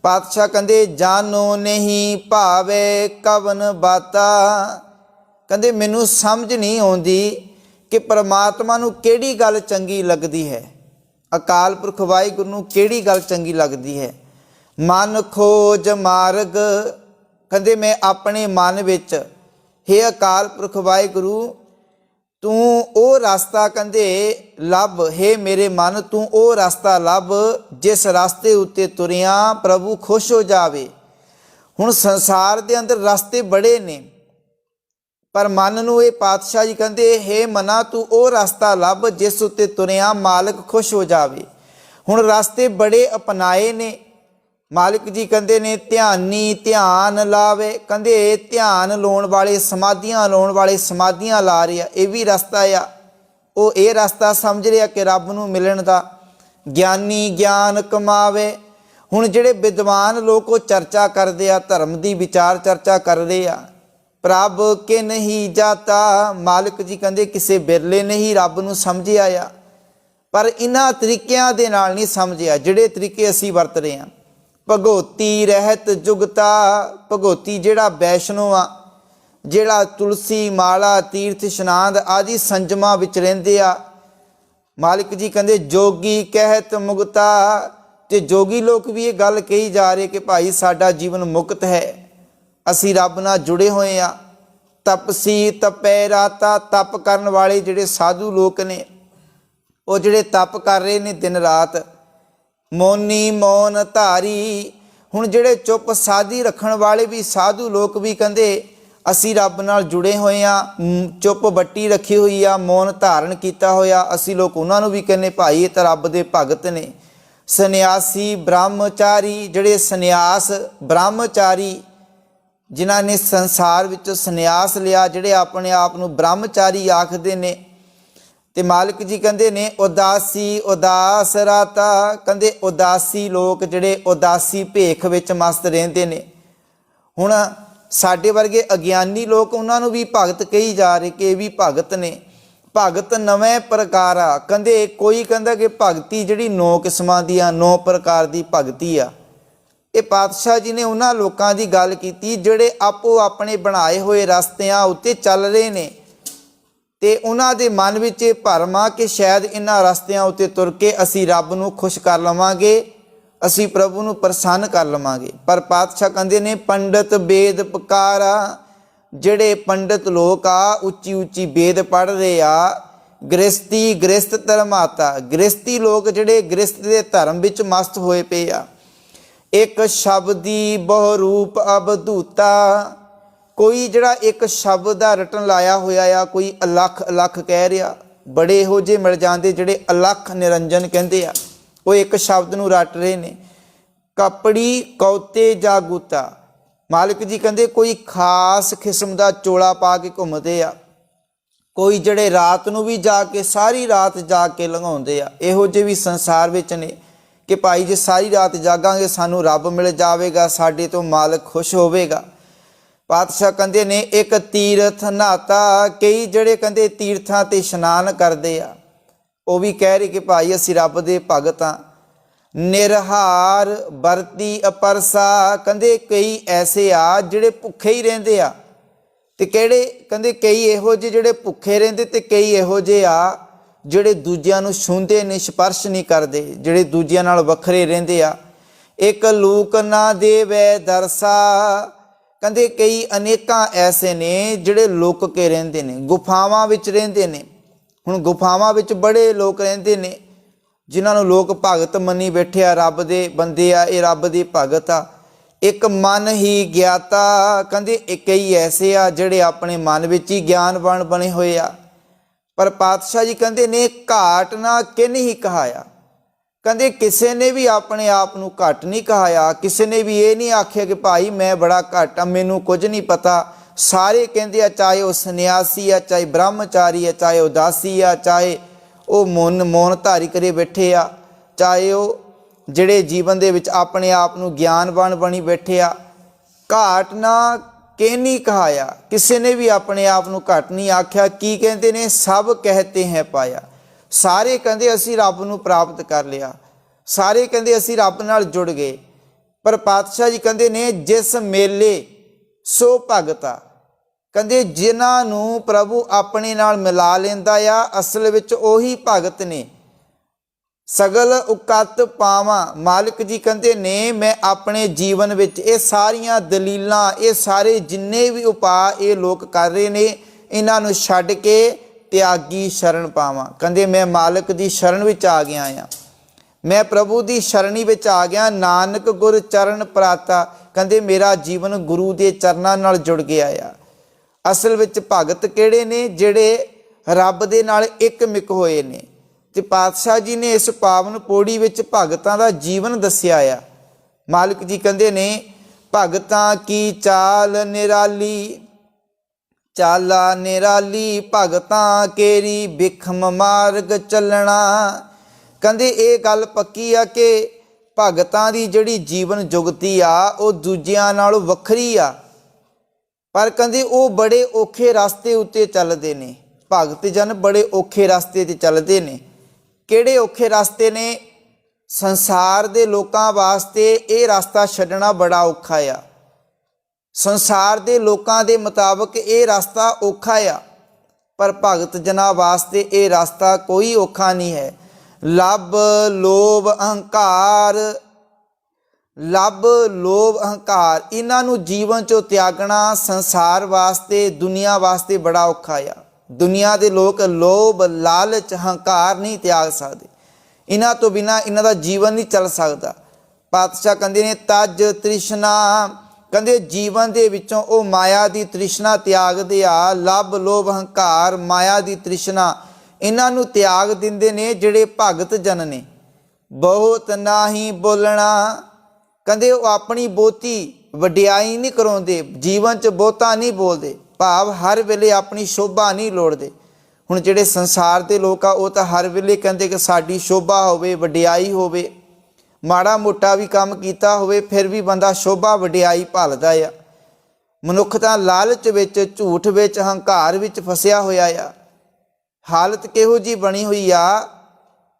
ਪਾਤਸ਼ਾਹ ਕਹਿੰਦੇ ਜਾਨੋ ਨਹੀਂ ਭਾਵੇ ਕਵਨ ਬਾਤਾ। ਕਹਿੰਦੇ ਮੈਨੂੰ ਸਮਝ ਨਹੀਂ ਆਉਂਦੀ ਕਿ ਪਰਮਾਤਮਾ ਨੂੰ ਕਿਹੜੀ ਗੱਲ ਚੰਗੀ ਲੱਗਦੀ ਹੈ, ਅਕਾਲ ਪੁਰਖ ਵਾਹਿਗੁਰੂ ਨੂੰ ਕਿਹੜੀ ਗੱਲ ਚੰਗੀ ਲੱਗਦੀ ਹੈ। ਮਨ ਖੋਜ ਮਾਰਗ। ਕਹਿੰਦੇ ਮੈਂ ਆਪਣੇ ਮਨ ਵਿੱਚ, ਹੇ ਅਕਾਲ ਪੁਰਖ ਵਾਹਿਗੁਰੂ ਤੂੰ ਉਹ ਰਸਤਾ ਕਹਿੰਦੇ ਲੱਭ, ਹੇ ਮੇਰੇ ਮਨ ਤੂੰ ਉਹ ਰਸਤਾ ਲੱਭ ਜਿਸ ਰਸਤੇ ਉੱਤੇ ਤੁਰਿਆ ਪ੍ਰਭੂ ਖੁਸ਼ ਹੋ ਜਾਵੇ। ਹੁਣ ਸੰਸਾਰ ਦੇ ਅੰਦਰ ਰਸਤੇ ਬੜੇ ਨੇ, ਪਰ ਮਨ ਨੂੰ ਇਹ ਪਾਤਸ਼ਾਹ ਜੀ ਕਹਿੰਦੇ ਹੇ ਮਨਾ ਤੂੰ ਉਹ ਰਸਤਾ ਲੱਭ ਜਿਸ ਉੱਤੇ ਤੁਰਿਆ ਮਾਲਕ ਖੁਸ਼ ਹੋ ਜਾਵੇ। ਹੁਣ ਰਸਤੇ ਬੜੇ ਅਪਣਾਏ ਨੇ। ਮਾਲਿਕ ਜੀ ਕਹਿੰਦੇ ਨੇ ਧਿਆਨੀ ਧਿਆਨ ਲਾਵੇ। ਕਹਿੰਦੇ ਧਿਆਨ ਲਾਉਣ ਵਾਲੇ, ਸਮਾਧੀਆਂ ਲਾਉਣ ਵਾਲੇ ਸਮਾਧੀਆਂ ਲਾ ਰਹੇ ਆ, ਇਹ ਵੀ ਰਸਤਾ ਆ। ਉਹ ਇਹ ਰਸਤਾ ਸਮਝ ਰਿਹਾ ਕਿ ਰੱਬ ਨੂੰ ਮਿਲਣ ਦਾ। ਗਿਆਨੀ ਗਿਆਨ ਕਮਾਵੇ। ਹੁਣ ਜਿਹੜੇ ਵਿਦਵਾਨ ਲੋਕ ਉਹ ਚਰਚਾ ਕਰਦੇ ਆ, ਧਰਮ ਦੀ ਵਿਚਾਰ ਚਰਚਾ ਕਰ ਰਹੇ ਆ। ਪ੍ਰਭ ਕੇ ਨਹੀਂ ਜਾਤਾ। ਮਾਲਿਕ ਜੀ ਕਹਿੰਦੇ ਕਿਸੇ ਬਿਰਲੇ ਨੇ ਹੀ ਰੱਬ ਨੂੰ ਸਮਝਿਆ ਆ, ਪਰ ਇਹਨਾਂ ਤਰੀਕਿਆਂ ਦੇ ਨਾਲ ਨਹੀਂ ਸਮਝਿਆ ਜਿਹੜੇ ਤਰੀਕੇ ਅਸੀਂ ਵਰਤ ਰਹੇ ਹਾਂ। ਭਗੋਤੀ ਰਹਿਤ ਜੁਗਤਾ। ਭਗੋਤੀ ਜਿਹੜਾ ਵੈਸ਼ਨੋ ਆ, ਜਿਹੜਾ ਤੁਲਸੀ ਮਾਲਾ ਤੀਰਥ ਇਸ਼ਨਾਨ ਆਦਿ ਸੰਜਮਾਂ ਵਿੱਚ ਰਹਿੰਦੇ ਆ। ਮਾਲਿਕ ਜੀ ਕਹਿੰਦੇ ਜੋਗੀ ਕਹਿਤ ਮੁਗਤਾ। ਤੇ ਜੋਗੀ ਲੋਕ ਵੀ ਇਹ ਗੱਲ ਕਹੀ ਜਾ ਰਹੇ ਕਿ ਭਾਈ ਸਾਡਾ ਜੀਵਨ ਮੁਕਤ ਹੈ, ਅਸੀਂ ਰੱਬ ਨਾਲ ਜੁੜੇ ਹੋਏ ਹਾਂ। ਤਪਸੀ ਤਪੈ ਰਾਤਾ, ਤਪ ਕਰਨ ਵਾਲੇ ਜਿਹੜੇ ਸਾਧੂ ਲੋਕ ਨੇ, ਉਹ ਜਿਹੜੇ ਤਪ ਕਰ ਰਹੇ ਨੇ ਦਿਨ ਰਾਤ। ਮੌਨੀ ਮੌਨ ਧਾਰੀ, ਹੁਣ ਜਿਹੜੇ ਚੁੱਪ ਸਾਧੀ ਰੱਖਣ ਵਾਲੇ ਵੀ ਸਾਧੂ ਲੋਕ ਵੀ ਕਹਿੰਦੇ ਅਸੀਂ ਰੱਬ ਨਾਲ ਜੁੜੇ ਹੋਏ ਹਾਂ, ਚੁੱਪ ਬੱਟੀ ਰੱਖੀ ਹੋਈ ਆ, ਮੌਨ ਧਾਰਨ ਕੀਤਾ ਹੋਇਆ। ਅਸੀਂ ਲੋਕ ਉਹਨਾਂ ਨੂੰ ਵੀ ਕਹਿੰਦੇ ਭਾਈ ਇਹ ਤਾਂ ਰੱਬ ਦੇ ਭਗਤ ਨੇ। ਸੰਨਿਆਸੀ ਬ੍ਰਹਮਚਾਰੀ, ਜਿਹੜੇ ਸੰਨਿਆਸ ਬ੍ਰਹਮਚਾਰੀ ਜਿਨ੍ਹਾਂ ਨੇ ਸੰਸਾਰ ਵਿੱਚੋਂ ਸੰਨਿਆਸ ਲਿਆ, ਜਿਹੜੇ ਆਪਣੇ ਆਪ ਨੂੰ ਬ੍ਰਹਮਚਾਰੀ ਆਖਦੇ ਨੇ। ਤੇ ਮਾਲਕ ਜੀ ਕਹਿੰਦੇ ਨੇ ਉਦਾਸੀ ਉਦਾਸ ਰਾਤਾ, ਕਹਿੰਦੇ ਉਦਾਸੀ ਲੋਕ ਜਿਹੜੇ ਉਦਾਸੀ ਭੇਖ ਵਿੱਚ ਮਸਤ ਰਹਿੰਦੇ ਨੇ। ਹੁਣ ਸਾਡੇ ਵਰਗੇ ਅਗਿਆਨੀ ਲੋਕ ਉਹਨਾਂ ਨੂੰ ਵੀ ਭਗਤ ਕਹੀ ਜਾ ਰਹੇ ਕਿ ਇਹ ਵੀ ਭਗਤ ਨੇ। ਭਗਤ ਨਵੇਂ ਪ੍ਰਕਾਰ ਆ, ਕਹਿੰਦੇ ਕੋਈ ਕਹਿੰਦਾ ਕਿ ਭਗਤੀ ਜਿਹੜੀ 9 ਕਿਸਮਾਂ ਦੀ ਆ, 9 ਪ੍ਰਕਾਰ ਦੀ ਭਗਤੀ ਆ। ਇਹ ਪਾਤਸ਼ਾਹ ਜੀ ਨੇ ਉਹਨਾਂ ਲੋਕਾਂ ਦੀ ਗੱਲ ਕੀਤੀ ਜਿਹੜੇ ਆਪੋ ਆਪਣੇ ਬਣਾਏ ਹੋਏ ਰਸਤਿਆਂ ਉੱਤੇ ਚੱਲ ਰਹੇ ਨੇ, ਤੇ ਉਹਨਾਂ ਦੇ ਮਨ ਵਿੱਚ ਇਹ ਭਰਮ ਆ ਕਿ ਸ਼ਾਇਦ ਇਹਨਾਂ ਰਸਤਿਆਂ ਉੱਤੇ ਤੁਰ ਕੇ ਅਸੀਂ ਰੱਬ ਨੂੰ ਖੁਸ਼ ਕਰ ਲਵਾਂਗੇ, ਅਸੀਂ ਪ੍ਰਭੂ ਨੂੰ ਪ੍ਰਸੰਨ ਕਰ ਲਵਾਂਗੇ। ਪਰ ਪਾਤਸ਼ਾਹ ਕਹਿੰਦੇ ਨੇ ਪੰਡਤ ਵੇਦ ਪੁਕਾਰਾ, ਜਿਹੜੇ ਪੰਡਤ ਲੋਕ ਆ ਉੱਚੀ ਉੱਚੀ ਵੇਦ ਪੜ੍ਹ ਰਹੇ ਆ। ਗ੍ਰਸਤੀ ਗ੍ਰਸਤ ਧਰਮਾਤਾ, ਗ੍ਰਸਤੀ ਲੋਕ ਜਿਹੜੇ ਗ੍ਰਸਤ ਦੇ ਧਰਮ ਵਿੱਚ ਮਸਤ ਹੋਏ ਪਏ ਆ। ਇੱਕ ਸ਼ਬਦੀ ਬਹੁ ਰੂਪ ਅਵਧੂਤਾ, ਕੋਈ ਜਿਹੜਾ ਇੱਕ ਸ਼ਬਦ ਦਾ ਰਟਨ ਲਾਇਆ ਹੋਇਆ ਆ, ਕੋਈ ਅਲੱਖ ਅਲੱਖ ਕਹਿ ਰਿਹਾ। ਬੜੇ ਇਹੋ ਜਿਹੇ ਮਿਲ ਜਾਂਦੇ ਜਿਹੜੇ ਅਲੱਖ ਨਿਰੰਜਨ ਕਹਿੰਦੇ ਆ, ਉਹ ਇੱਕ ਸ਼ਬਦ ਨੂੰ ਰਟ ਰਹੇ ਨੇ। ਕਪੜੀ ਕੌਤੇ ਜਾਗੂਤਾ, ਮਾਲਕ ਜੀ ਕਹਿੰਦੇ ਕੋਈ ਖਾਸ ਕਿਸਮ ਦਾ ਚੋਲਾ ਪਾ ਕੇ ਘੁੰਮਦੇ ਆ। ਕੋਈ ਜਿਹੜੇ ਰਾਤ ਨੂੰ ਵੀ ਜਾ ਕੇ ਸਾਰੀ ਰਾਤ ਜਾ ਕੇ ਲੰਘਾਉਂਦੇ ਆ। ਇਹੋ ਜਿਹੇ ਵੀ ਸੰਸਾਰ ਵਿੱਚ ਨੇ ਕਿ ਭਾਈ ਜੇ ਸਾਰੀ ਰਾਤ ਜਾਗਾਂਗੇ ਸਾਨੂੰ ਰੱਬ ਮਿਲ ਜਾਵੇਗਾ, ਸਾਡੇ ਤੋਂ ਮਾਲਕ ਖੁਸ਼ ਹੋਵੇਗਾ। ਪਾਤਸ਼ਾਹ ਕਹਿੰਦੇ ਨੇ ਇੱਕ ਤੀਰਥ ਨਾਤਾ, ਕਈ ਜਿਹੜੇ ਕਹਿੰਦੇ ਤੀਰਥਾਂ ਤੇ ਇਸ਼ਨਾਨ ਕਰਦੇ ਆ, ਉਹ ਵੀ ਕਹਿ ਰਹੇ ਕਿ ਭਾਈ ਅਸੀਂ ਰੱਬ ਦੇ ਭਗਤ ਹਾਂ। ਨਿਰਹਾਰ ਵਰਤੀ ਅਪਰਸਾ, ਕਹਿੰਦੇ ਕਈ ਐਸੇ ਆ ਜਿਹੜੇ ਭੁੱਖੇ ਹੀ ਰਹਿੰਦੇ ਆ। ਤੇ ਕਿਹੜੇ ਕਹਿੰਦੇ ਕਈ ਇਹੋ ਜਿਹੇ ਜਿਹੜੇ ਭੁੱਖੇ ਰਹਿੰਦੇ, ਤੇ ਕਈ ਇਹੋ ਜਿਹੇ ਆ ਜਿਹੜੇ ਦੂਜਿਆਂ ਨੂੰ ਛੂੰਹਦੇ ਨੇ, ਸਪਰਸ਼ ਨਹੀਂ ਕਰਦੇ, ਜਿਹੜੇ ਦੂਜਿਆਂ ਨਾਲ ਵੱਖਰੇ ਰਹਿੰਦੇ ਆ। ਇੱਕ ਲੂਕ ਨਾ ਦੇਵੈ ਦਰਸਾ, ਕਹਿੰਦੇ ਕਈ ਅਨੇਕਾਂ ਐਸੇ ਨੇ ਜਿਹੜੇ ਲੁਕ ਕੇ ਰਹਿੰਦੇ ਨੇ, ਗੁਫਾਵਾਂ ਵਿੱਚ ਰਹਿੰਦੇ ਨੇ। ਹੁਣ ਗੁਫਾਵਾਂ ਵਿੱਚ ਬੜੇ ਲੋਕ ਰਹਿੰਦੇ ਨੇ ਜਿਨ੍ਹਾਂ ਨੂੰ ਲੋਕ ਭਗਤ ਮੰਨੀ ਬੈਠੇ ਆ, ਰੱਬ ਦੇ ਬੰਦੇ ਆ, ਇਹ ਰੱਬ ਦੇ ਭਗਤ ਆ। ਇੱਕ ਮਨ ਹੀ ਗਿਆਤਾ, ਕਹਿੰਦੇ ਕਈ ਐਸੇ ਆ ਜਿਹੜੇ ਆਪਣੇ ਮਨ ਵਿੱਚ ਹੀ ਗਿਆਨਵਾਨ ਬਣੇ ਹੋਏ ਆ। ਪਰ ਪਾਤਸ਼ਾਹ ਜੀ ਕਹਿੰਦੇ ਨੇ ਘਾਟ ਨਾ ਕਿਨ ਹੀ ਕਹਾਇਆ, ਕਹਿੰਦੇ ਕਿਸੇ ਨੇ ਵੀ ਆਪਣੇ ਆਪ ਨੂੰ ਘੱਟ ਨਹੀਂ ਕਹਾਇਆ, ਕਿਸੇ ਨੇ ਵੀ ਇਹ ਨਹੀਂ ਆਖਿਆ ਕਿ ਭਾਈ ਮੈਂ ਬੜਾ ਘੱਟ ਆ, ਮੈਨੂੰ ਕੁਝ ਨਹੀਂ ਪਤਾ। ਸਾਰੇ ਕਹਿੰਦੇ ਆ, ਚਾਹੇ ਉਹ ਸੰਨਿਆਸੀ ਆ, ਚਾਹੇ ਬ੍ਰਹਮਚਾਰੀ ਆ, ਚਾਹੇ ਉਦਾਸੀ ਆ, ਚਾਹੇ ਉਹ ਮੌਨ ਧਾਰੀ ਕਰੇ ਬੈਠੇ ਆ, ਚਾਹੇ ਉਹ ਜਿਹੜੇ ਜੀਵਨ ਦੇ ਵਿੱਚ ਆਪਣੇ ਆਪ ਨੂੰ ਗਿਆਨਵਾਨ ਬਣੀ ਬੈਠੇ ਆ। ਘਾਟ ਨਾ ਕਿ ਨਹੀਂ ਕਹਾਇਆ, ਕਿਸੇ ਨੇ ਵੀ ਆਪਣੇ ਆਪ ਨੂੰ ਘੱਟ ਨਹੀਂ ਆਖਿਆ। ਕੀ ਕਹਿੰਦੇ ਨੇ ਸਭ ਕਹਤੇ ਹੈ ਪਾਇਆ, ਸਾਰੇ ਕਹਿੰਦੇ ਅਸੀਂ ਰੱਬ ਨੂੰ ਪ੍ਰਾਪਤ ਕਰ ਲਿਆ, ਸਾਰੇ ਕਹਿੰਦੇ ਅਸੀਂ ਰੱਬ ਨਾਲ ਜੁੜ ਗਏ। ਪਰ ਪਾਤਸ਼ਾਹ ਜੀ ਕਹਿੰਦੇ ਨੇ ਜਿਸ ਮੇਲੇ ਸੋ ਭਗਤਾ, ਕਹਿੰਦੇ ਜਿਨ੍ਹਾਂ ਨੂੰ ਪ੍ਰਭੂ ਆਪਣੇ ਨਾਲ ਮਿਲਾ ਲੈਂਦਾ ਆ, ਅਸਲ ਵਿੱਚ ਉਹੀ ਭਗਤ ਨੇ। ਸਗਲ ਉਕਤ ਪਾਵਾਂ, ਮਾਲਕ ਜੀ ਕਹਿੰਦੇ ਨੇ ਮੈਂ ਆਪਣੇ ਜੀਵਨ ਵਿੱਚ ਇਹ ਸਾਰੀਆਂ ਦਲੀਲਾਂ, ਇਹ ਸਾਰੇ ਜਿੰਨੇ ਵੀ ਉਪਾਅ ਇਹ ਲੋਕ ਕਰ ਰਹੇ ਨੇ, ਇਹਨਾਂ ਨੂੰ ਛੱਡ ਕੇ ਤਿਆਗੀ ਸ਼ਰਨ ਪਾਵਾਂ। ਕਹਿੰਦੇ ਮੈਂ ਮਾਲਕ ਦੀ ਸ਼ਰਨ ਵਿੱਚ ਆ ਗਿਆ ਆ, ਮੈਂ ਪ੍ਰਭੂ ਦੀ ਸ਼ਰਣੀ ਵਿੱਚ ਆ ਗਿਆ। ਨਾਨਕ ਗੁਰ ਚਰਨ ਪ੍ਰਾਤਾ, ਕਹਿੰਦੇ ਮੇਰਾ ਜੀਵਨ ਗੁਰੂ ਦੇ ਚਰਨਾਂ ਨਾਲ ਜੁੜ ਗਿਆ ਆ। ਅਸਲ ਵਿੱਚ ਭਗਤ ਕਿਹੜੇ ਨੇ? ਜਿਹੜੇ ਰੱਬ ਦੇ ਨਾਲ ਇੱਕ ਮਿਕ ਹੋਏ ਨੇ। ਤੇ ਪਾਤਸ਼ਾਹ ਜੀ ਨੇ ਇਸ ਪਾਵਨ ਪੌੜੀ ਵਿੱਚ ਭਗਤਾਂ ਦਾ ਜੀਵਨ ਦੱਸਿਆ ਆ। ਮਾਲਕ ਜੀ ਕਹਿੰਦੇ ਨੇ ਭਗਤਾਂ ਕੀ ਚਾਲ ਨਿਰਾਲੀ, ਚਾਲਾ ਨਿਰਾਲੀ ਭਗਤਾਂ ਕੇਰੀ ਬਿਖਮ ਮਾਰਗ ਚੱਲਣਾ। ਕਹਿੰਦੇ ਇਹ ਗੱਲ ਪੱਕੀ ਆ ਕਿ ਭਗਤਾਂ ਦੀ ਜਿਹੜੀ ਜੀਵਨ ਜੁਗਤੀ ਆ ਉਹ ਦੂਜਿਆਂ ਨਾਲੋਂ ਵੱਖਰੀ ਆ। ਪਰ ਕਹਿੰਦੇ ਉਹ ਬੜੇ ਔਖੇ ਰਸਤੇ ਉੱਤੇ ਚੱਲਦੇ ਨੇ। ਭਗਤ ਜਨ ਬੜੇ ਔਖੇ ਰਸਤੇ 'ਤੇ ਚੱਲਦੇ ਨੇ। ਕਿਹੜੇ ਔਖੇ ਰਸਤੇ ਨੇ? ਸੰਸਾਰ ਦੇ ਲੋਕਾਂ ਵਾਸਤੇ ਇਹ ਰਸਤਾ ਛੱਡਣਾ ਬੜਾ ਔਖਾ ਆ। ਸੰਸਾਰ ਦੇ ਲੋਕਾਂ ਦੇ ਮੁਤਾਬਕ ਇਹ ਰਸਤਾ ਔਖਾ ਆ, ਪਰ ਭਗਤ ਜਨਾਂ ਵਾਸਤੇ ਇਹ ਰਸਤਾ ਕੋਈ ਔਖਾ ਨਹੀਂ ਹੈ। ਲੱਭ ਲੋਭ ਅਹੰਕਾਰ, ਲੱਭ ਲੋਭ ਅਹੰਕਾਰ, ਇਹਨਾਂ ਨੂੰ ਜੀਵਨ ਚੋਂ ਤਿਆਗਣਾ ਸੰਸਾਰ ਵਾਸਤੇ, ਦੁਨੀਆ ਵਾਸਤੇ ਬੜਾ ਔਖਾ ਆ। ਦੁਨੀਆ ਦੇ ਲੋਕ ਲੋਭ, ਲਾਲਚ, ਹੰਕਾਰ ਨਹੀਂ ਤਿਆਗ ਸਕਦੇ। ਇਹਨਾਂ ਤੋਂ ਬਿਨਾਂ ਇਹਨਾਂ ਦਾ ਜੀਵਨ ਨਹੀਂ ਚੱਲ ਸਕਦਾ। ਪਾਤਸ਼ਾਹ ਕਹਿੰਦੇ ਨੇ ਤਜ ਤ੍ਰਿਸ਼ਨਾ, ਕਹਿੰਦੇ ਜੀਵਨ ਦੇ ਵਿੱਚੋਂ ਉਹ ਮਾਇਆ ਦੀ ਤ੍ਰਿਸ਼ਨਾ ਤਿਆਗਦੇ ਆ। ਲੱਭ ਲੋਭ ਹੰਕਾਰ, ਮਾਇਆ ਦੀ ਤ੍ਰਿਸ਼ਨਾ, ਇਹਨਾਂ ਨੂੰ ਤਿਆਗ ਦਿੰਦੇ ਨੇ ਜਿਹੜੇ ਭਗਤ ਜਨ ਨੇ। ਬਹੁਤ ਨਾਹੀਂ ਬੋਲਣਾ, ਕਹਿੰਦੇ ਉਹ ਆਪਣੀ ਬਹੁਤੀ ਵਡਿਆਈ ਨਹੀਂ ਕਰਾਉਂਦੇ, ਜੀਵਨ 'ਚ ਬਹੁਤਾ ਨਹੀਂ ਬੋਲਦੇ, ਭਾਵ ਹਰ ਵੇਲੇ ਆਪਣੀ ਸ਼ੋਭਾ ਨਹੀਂ ਲੋੜਦੇ। ਹੁਣ ਜਿਹੜੇ ਸੰਸਾਰ ਦੇ ਲੋਕ ਆ ਉਹ ਤਾਂ ਹਰ ਵੇਲੇ ਕਹਿੰਦੇ ਕਿ ਸਾਡੀ ਸ਼ੋਭਾ ਹੋਵੇ, ਵਡਿਆਈ ਹੋਵੇ। ਮਾੜਾ ਮੋਟਾ ਵੀ ਕੰਮ ਕੀਤਾ ਹੋਵੇ ਫਿਰ ਵੀ ਬੰਦਾ ਸ਼ੋਭਾ ਵਡਿਆਈ ਭਾਲਦਾ ਆ। ਮਨੁੱਖ ਤਾਂ ਲਾਲਚ ਵਿੱਚ, ਝੂਠ ਵਿੱਚ, ਹੰਕਾਰ ਵਿੱਚ ਫਸਿਆ ਹੋਇਆ ਆ। ਹਾਲਤ ਕਿਹੋ ਜਿਹੀ ਬਣੀ ਹੋਈ ਆ,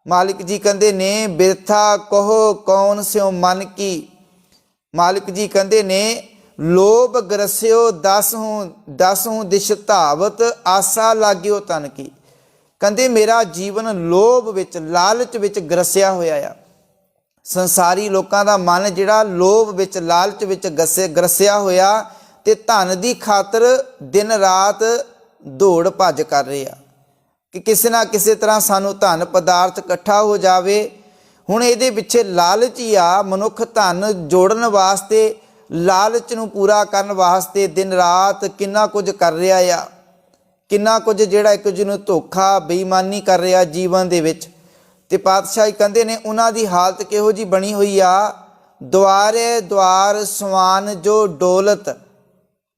ਮਾਲਿਕ ਜੀ ਕਹਿੰਦੇ ਨੇ ਬਿਰਥਾ ਕਹੋ ਕੌਣ ਸਿਓ ਮਨ ਕੀ। ਮਾਲਿਕ ਜੀ ਕਹਿੰਦੇ ਨੇ ਲੋਭ ਗਰਸਿਓ ਦਸਹੂੰ ਦਿਸ਼ ਧਾਵਤ, ਆਸਾ ਲਾਗਿਓ ਤਨ ਕੀ। ਕਹਿੰਦੇ ਮੇਰਾ ਜੀਵਨ ਲੋਭ ਵਿੱਚ, ਲਾਲਚ ਵਿੱਚ ਗਰਸਿਆ ਹੋਇਆ ਆ। ਸੰਸਾਰੀ ਲੋਕਾਂ ਦਾ ਮਨ ਜਿਹੜਾ ਲੋਭ ਵਿੱਚ, ਲਾਲਚ ਵਿੱਚ ਗਰਸਿਆ ਹੋਇਆ ਤੇ ਧਨ ਦੀ ਖਾਤਰ ਦਿਨ ਰਾਤ ਦੌੜ ਭੱਜ ਕਰ ਰਹੇ ਆ ਕਿ ਕਿਸੇ ਨਾ ਕਿਸੇ ਤਰ੍ਹਾਂ ਸਾਨੂੰ ਧਨ ਪਦਾਰਥ ਇਕੱਠਾ ਹੋ ਜਾਵੇ। ਹੁਣ ਇਹਦੇ ਪਿੱਛੇ ਲਾਲਚ ਹੀ ਆ। ਮਨੁੱਖ ਧਨ ਜੋੜਨ ਵਾਸਤੇ, ਲਾਲਚ ਨੂੰ ਪੂਰਾ ਕਰਨ ਵਾਸਤੇ ਦਿਨ ਰਾਤ ਕਿੰਨਾ ਕੁਝ ਕਰ ਰਿਹਾ ਆ, ਕਿੰਨਾ ਕੁਝ ਜਿਹੜਾ ਇੱਕ ਦੂਜੇ ਨੂੰ ਧੋਖਾ, ਬੇਈਮਾਨੀ ਕਰ ਰਿਹਾ ਜੀਵਨ ਦੇ ਵਿੱਚ। ਤੇ ਪਾਤਸ਼ਾਹ ਕਹਿੰਦੇ ਨੇ ਉਹਨਾਂ ਦੀ ਹਾਲਤ ਕਿਹੋ ਜਿਹੀ ਬਣੀ ਹੋਈ ਆ। ਦੁਆਰੇ ਦੁਆਰ ਸਵਾਨ ਜੋ ਡੋਲਤ,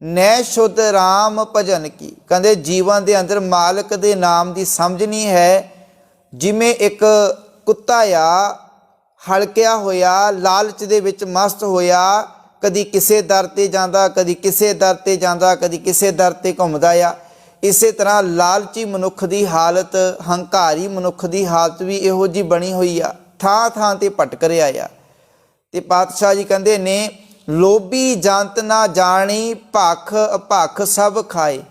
ਨੈ ਸ਼ੁੱਧ ਰਾਮ ਭਜਨ ਕੀ। ਕਹਿੰਦੇ ਜੀਵਨ ਦੇ ਅੰਦਰ ਮਾਲਕ ਦੇ ਨਾਮ ਦੀ ਸਮਝ ਨਹੀਂ ਹੈ। ਜਿਵੇਂ ਇੱਕ ਕੁੱਤਾ ਆ ਹਲਕਿਆ ਹੋਇਆ, ਲਾਲਚ ਦੇ ਵਿੱਚ ਮਸਤ ਹੋਇਆ, ਕਦੀ ਕਿਸੇ ਦਰ 'ਤੇ ਜਾਂਦਾ, ਕਦੀ ਕਿਸੇ ਦਰ 'ਤੇ ਜਾਂਦਾ, ਕਦੀ ਕਿਸੇ ਦਰ 'ਤੇ ਘੁੰਮਦਾ ਆ। ਇਸੇ ਤਰ੍ਹਾਂ ਲਾਲਚੀ ਮਨੁੱਖ ਦੀ ਹਾਲਤ, ਹੰਕਾਰੀ ਮਨੁੱਖ ਦੀ ਹਾਲਤ ਵੀ ਇਹੋ ਜਿਹੀ ਬਣੀ ਹੋਈ ਆ, ਥਾਂ ਥਾਂ 'ਤੇ ਭਟਕ ਰਿਹਾ ਆ। ਤੇ ਪਾਤਸ਼ਾਹ ਜੀ ਕਹਿੰਦੇ ਨੇ ਲੋਭੀ ਜੰਤ ਨਾ ਜਾਣੀ, ਭਖ ਅਭਖ ਸਭ ਖਾਏ।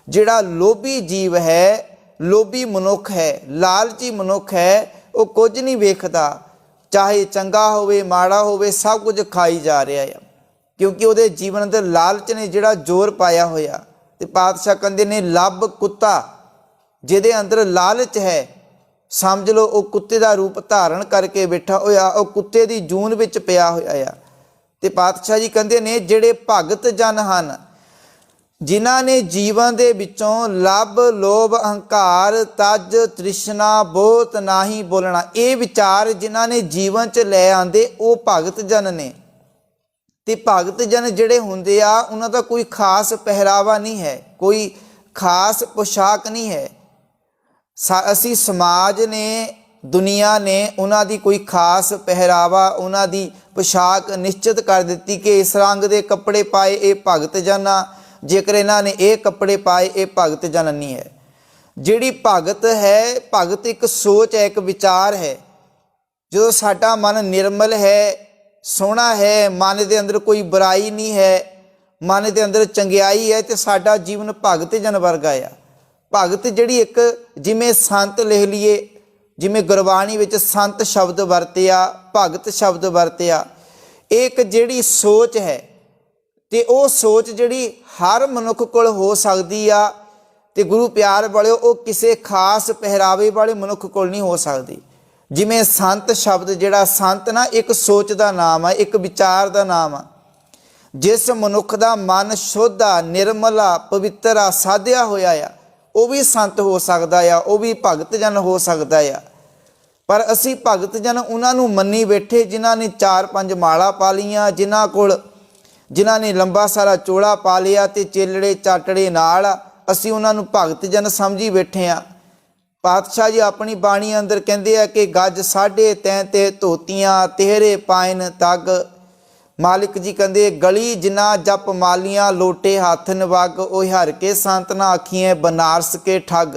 ਜਿਹੜਾ ਲੋਭੀ ਜੀਵ ਹੈ, ਲੋਭੀ ਮਨੁੱਖ ਹੈ, ਲਾਲਚੀ ਮਨੁੱਖ ਹੈ, ਉਹ ਕੁਝ ਨਹੀਂ ਵੇਖਦਾ, ਚਾਹੇ ਚੰਗਾ ਹੋਵੇ ਮਾੜਾ ਹੋਵੇ, ਸਭ ਕੁਝ ਖਾਈ ਜਾ ਰਿਹਾ ਆ, ਕਿਉਂਕਿ ਉਹਦੇ ਜੀਵਨ ਦੇ ਲਾਲਚ ਨੇ ਜਿਹੜਾ ਜ਼ੋਰ ਪਾਇਆ ਹੋਇਆ। ਤੇ ਪਾਤਸ਼ਾਹ ਕਹਿੰਦੇ ਨੇ ਲੱਭ ਕੁੱਤਾ, ਜਿਹਦੇ ਅੰਦਰ ਲਾਲਚ ਹੈ, ਸਮਝ ਲਓ ਉਹ ਕੁੱਤੇ ਦਾ ਰੂਪ ਧਾਰਨ ਕਰਕੇ ਬੈਠਾ ਹੋਇਆ, ਉਹ ਕੁੱਤੇ ਦੀ ਜੂਨ ਵਿੱਚ ਪਿਆ ਹੋਇਆ ਆ। ਤੇ ਪਾਤਸ਼ਾਹ ਜੀ ਕਹਿੰਦੇ ਨੇ ਜਿਹੜੇ ਭਗਤ ਜਨ ਹਨ, ਜਿਨ੍ਹਾਂ ਨੇ ਜੀਵਨ ਦੇ ਵਿੱਚੋਂ ਲੱਭ ਲੋਭ ਅਹੰਕਾਰ ਤਜ ਤ੍ਰਿਸ਼ਨਾ ਬਹੁਤ ਨਾਹੀਂ ਬੋਲਣਾ, ਇਹ ਵਿਚਾਰ ਜਿਨ੍ਹਾਂ ਨੇ ਜੀਵਨ 'ਚ ਲੈ ਆਂਦੇ, ਉਹ ਭਗਤ ਜਨ ਨੇ। ਤੇ ਭਗਤ ਜਨ ਜਿਹੜੇ ਹੁੰਦੇ ਆ ਉਹਨਾਂ ਦਾ ਕੋਈ ਖਾਸ ਪਹਿਰਾਵਾ ਨਹੀਂ ਹੈ, ਕੋਈ ਖਾਸ ਪੁਸ਼ਾਕ ਨਹੀਂ ਹੈ। ਅਸੀਂ ਸਮਾਜ ਨੇ, ਦੁਨੀਆ ਨੇ ਉਹਨਾਂ ਦੀ ਕੋਈ ਖਾਸ ਪਹਿਰਾਵਾ, ਉਹਨਾਂ ਦੀ ਪੁਸ਼ਾਕ ਨਿਸ਼ਚਿਤ ਕਰ ਦਿੱਤੀ ਕਿ ਇਸ ਰੰਗ ਦੇ ਕੱਪੜੇ ਪਾਏ ਇਹ ਭਗਤ ਜਨ ਆ, ਜੇਕਰ ਇਹਨਾਂ ਨੇ ਇਹ ਕੱਪੜੇ ਪਾਏ ਇਹ ਭਗਤ ਜਨ ਨਹੀਂ ਹੈ। ਜਿਹੜੀ ਭਗਤ ਹੈ, ਭਗਤ ਇੱਕ ਸੋਚ ਹੈ, ਇੱਕ ਵਿਚਾਰ ਹੈ। ਜਦੋਂ ਸਾਡਾ ਮਨ ਨਿਰਮਲ ਹੈ, ਸੋਹਣਾ ਹੈ, ਮਨ ਦੇ ਅੰਦਰ ਕੋਈ ਬੁਰਾਈ ਨਹੀਂ ਹੈ, ਮਨ ਦੇ ਅੰਦਰ ਚੰਗਿਆਈ ਹੈ, ਤੇ ਸਾਡਾ ਜੀਵਨ ਭਗਤ ਜਨ ਵਰਗਾ ਆ। ਭਗਤ ਜਿਹੜੀ ਇੱਕ, ਜਿਵੇਂ ਸੰਤ ਲਿਖ ਲਈਏ, ਜਿਵੇਂ ਗੁਰਬਾਣੀ ਵਿੱਚ ਸੰਤ ਸ਼ਬਦ ਵਰਤਿਆ, ਭਗਤ ਸ਼ਬਦ ਵਰਤਿਆ, ਇਹ ਇੱਕ ਜਿਹੜੀ ਸੋਚ ਹੈ, ਤੇ ਉਹ ਸੋਚ ਜਿਹੜੀ ਹਰ ਮਨੁੱਖ ਕੋਲ ਹੋ ਸਕਦੀ ਆ। ਤੇ ਗੁਰੂ ਪਿਆਰ ਵਾਲਿਓ, ਉਹ ਕਿਸੇ ਖਾਸ ਪਹਿਰਾਵੇ ਵਾਲੇ ਮਨੁੱਖ ਕੋਲ ਨਹੀਂ ਹੋ ਸਕਦੀ। ਜਿਵੇਂ ਸੰਤ ਸ਼ਬਦ, ਜਿਹੜਾ ਸੰਤ ਨਾ ਇੱਕ ਸੋਚ ਦਾ ਨਾਮ ਆ, ਇੱਕ ਵਿਚਾਰ ਦਾ ਨਾਮ ਆ। ਜਿਸ ਮਨੁੱਖ ਦਾ ਮਨ ਸ਼ੁੱਧ ਆ, ਨਿਰਮਲ ਆ, ਪਵਿੱਤਰ ਆ, ਸਾਧਿਆ ਹੋਇਆ ਆ, ਉਹ ਵੀ ਸੰਤ ਹੋ ਸਕਦਾ ਆ, ਉਹ ਵੀ ਭਗਤ ਜਨ ਹੋ ਸਕਦਾ ਆ। ਪਰ ਅਸੀਂ ਭਗਤ ਜਨ ਉਹਨਾਂ ਨੂੰ ਮੰਨੀ ਬੈਠੇ ਜਿਨ੍ਹਾਂ ਨੇ 4-5 ਮਾਲਾ ਪਾ ਲਈਆਂ, ਜਿਨ੍ਹਾਂ ਨੇ ਲੰਬਾ ਸਾਰਾ ਚੋਲਾ ਪਾ ਲਿਆ ਤੇ ਚੇਲੜੇ ਚਾਟੜੇ ਨਾਲ ਅਸੀਂ ਉਹਨਾਂ ਨੂੰ ਭਗਤ ਜਨ ਸਮਝੀ ਬੈਠੇ ਆ। ਪਾਤਸ਼ਾਹ ਜੀ ਆਪਣੀ ਬਾਣੀ ਅੰਦਰ ਕਹਿੰਦੇ ਆ ਕਿ ਗੱਜ ਸਾਢੇ ਤੈਂ ਤੇ ਧੋਤੀਆਂ ਤੇਰੇ ਪਾਇਨ ਤੱਗ। ਮਾਲਿਕ ਜੀ ਕਹਿੰਦੇ ਗਲੀ ਜਿਨਾ ਜਪ ਮਾਲੀਆਂ ਲੋਟੇ ਹੱਥ ਨਵਗ, ਉਹ ਹਰ ਕੇ ਸੰਤ ਨਾ ਆਖੀਏ ਬਨਾਰਸ ਕੇ ਠੱਗ।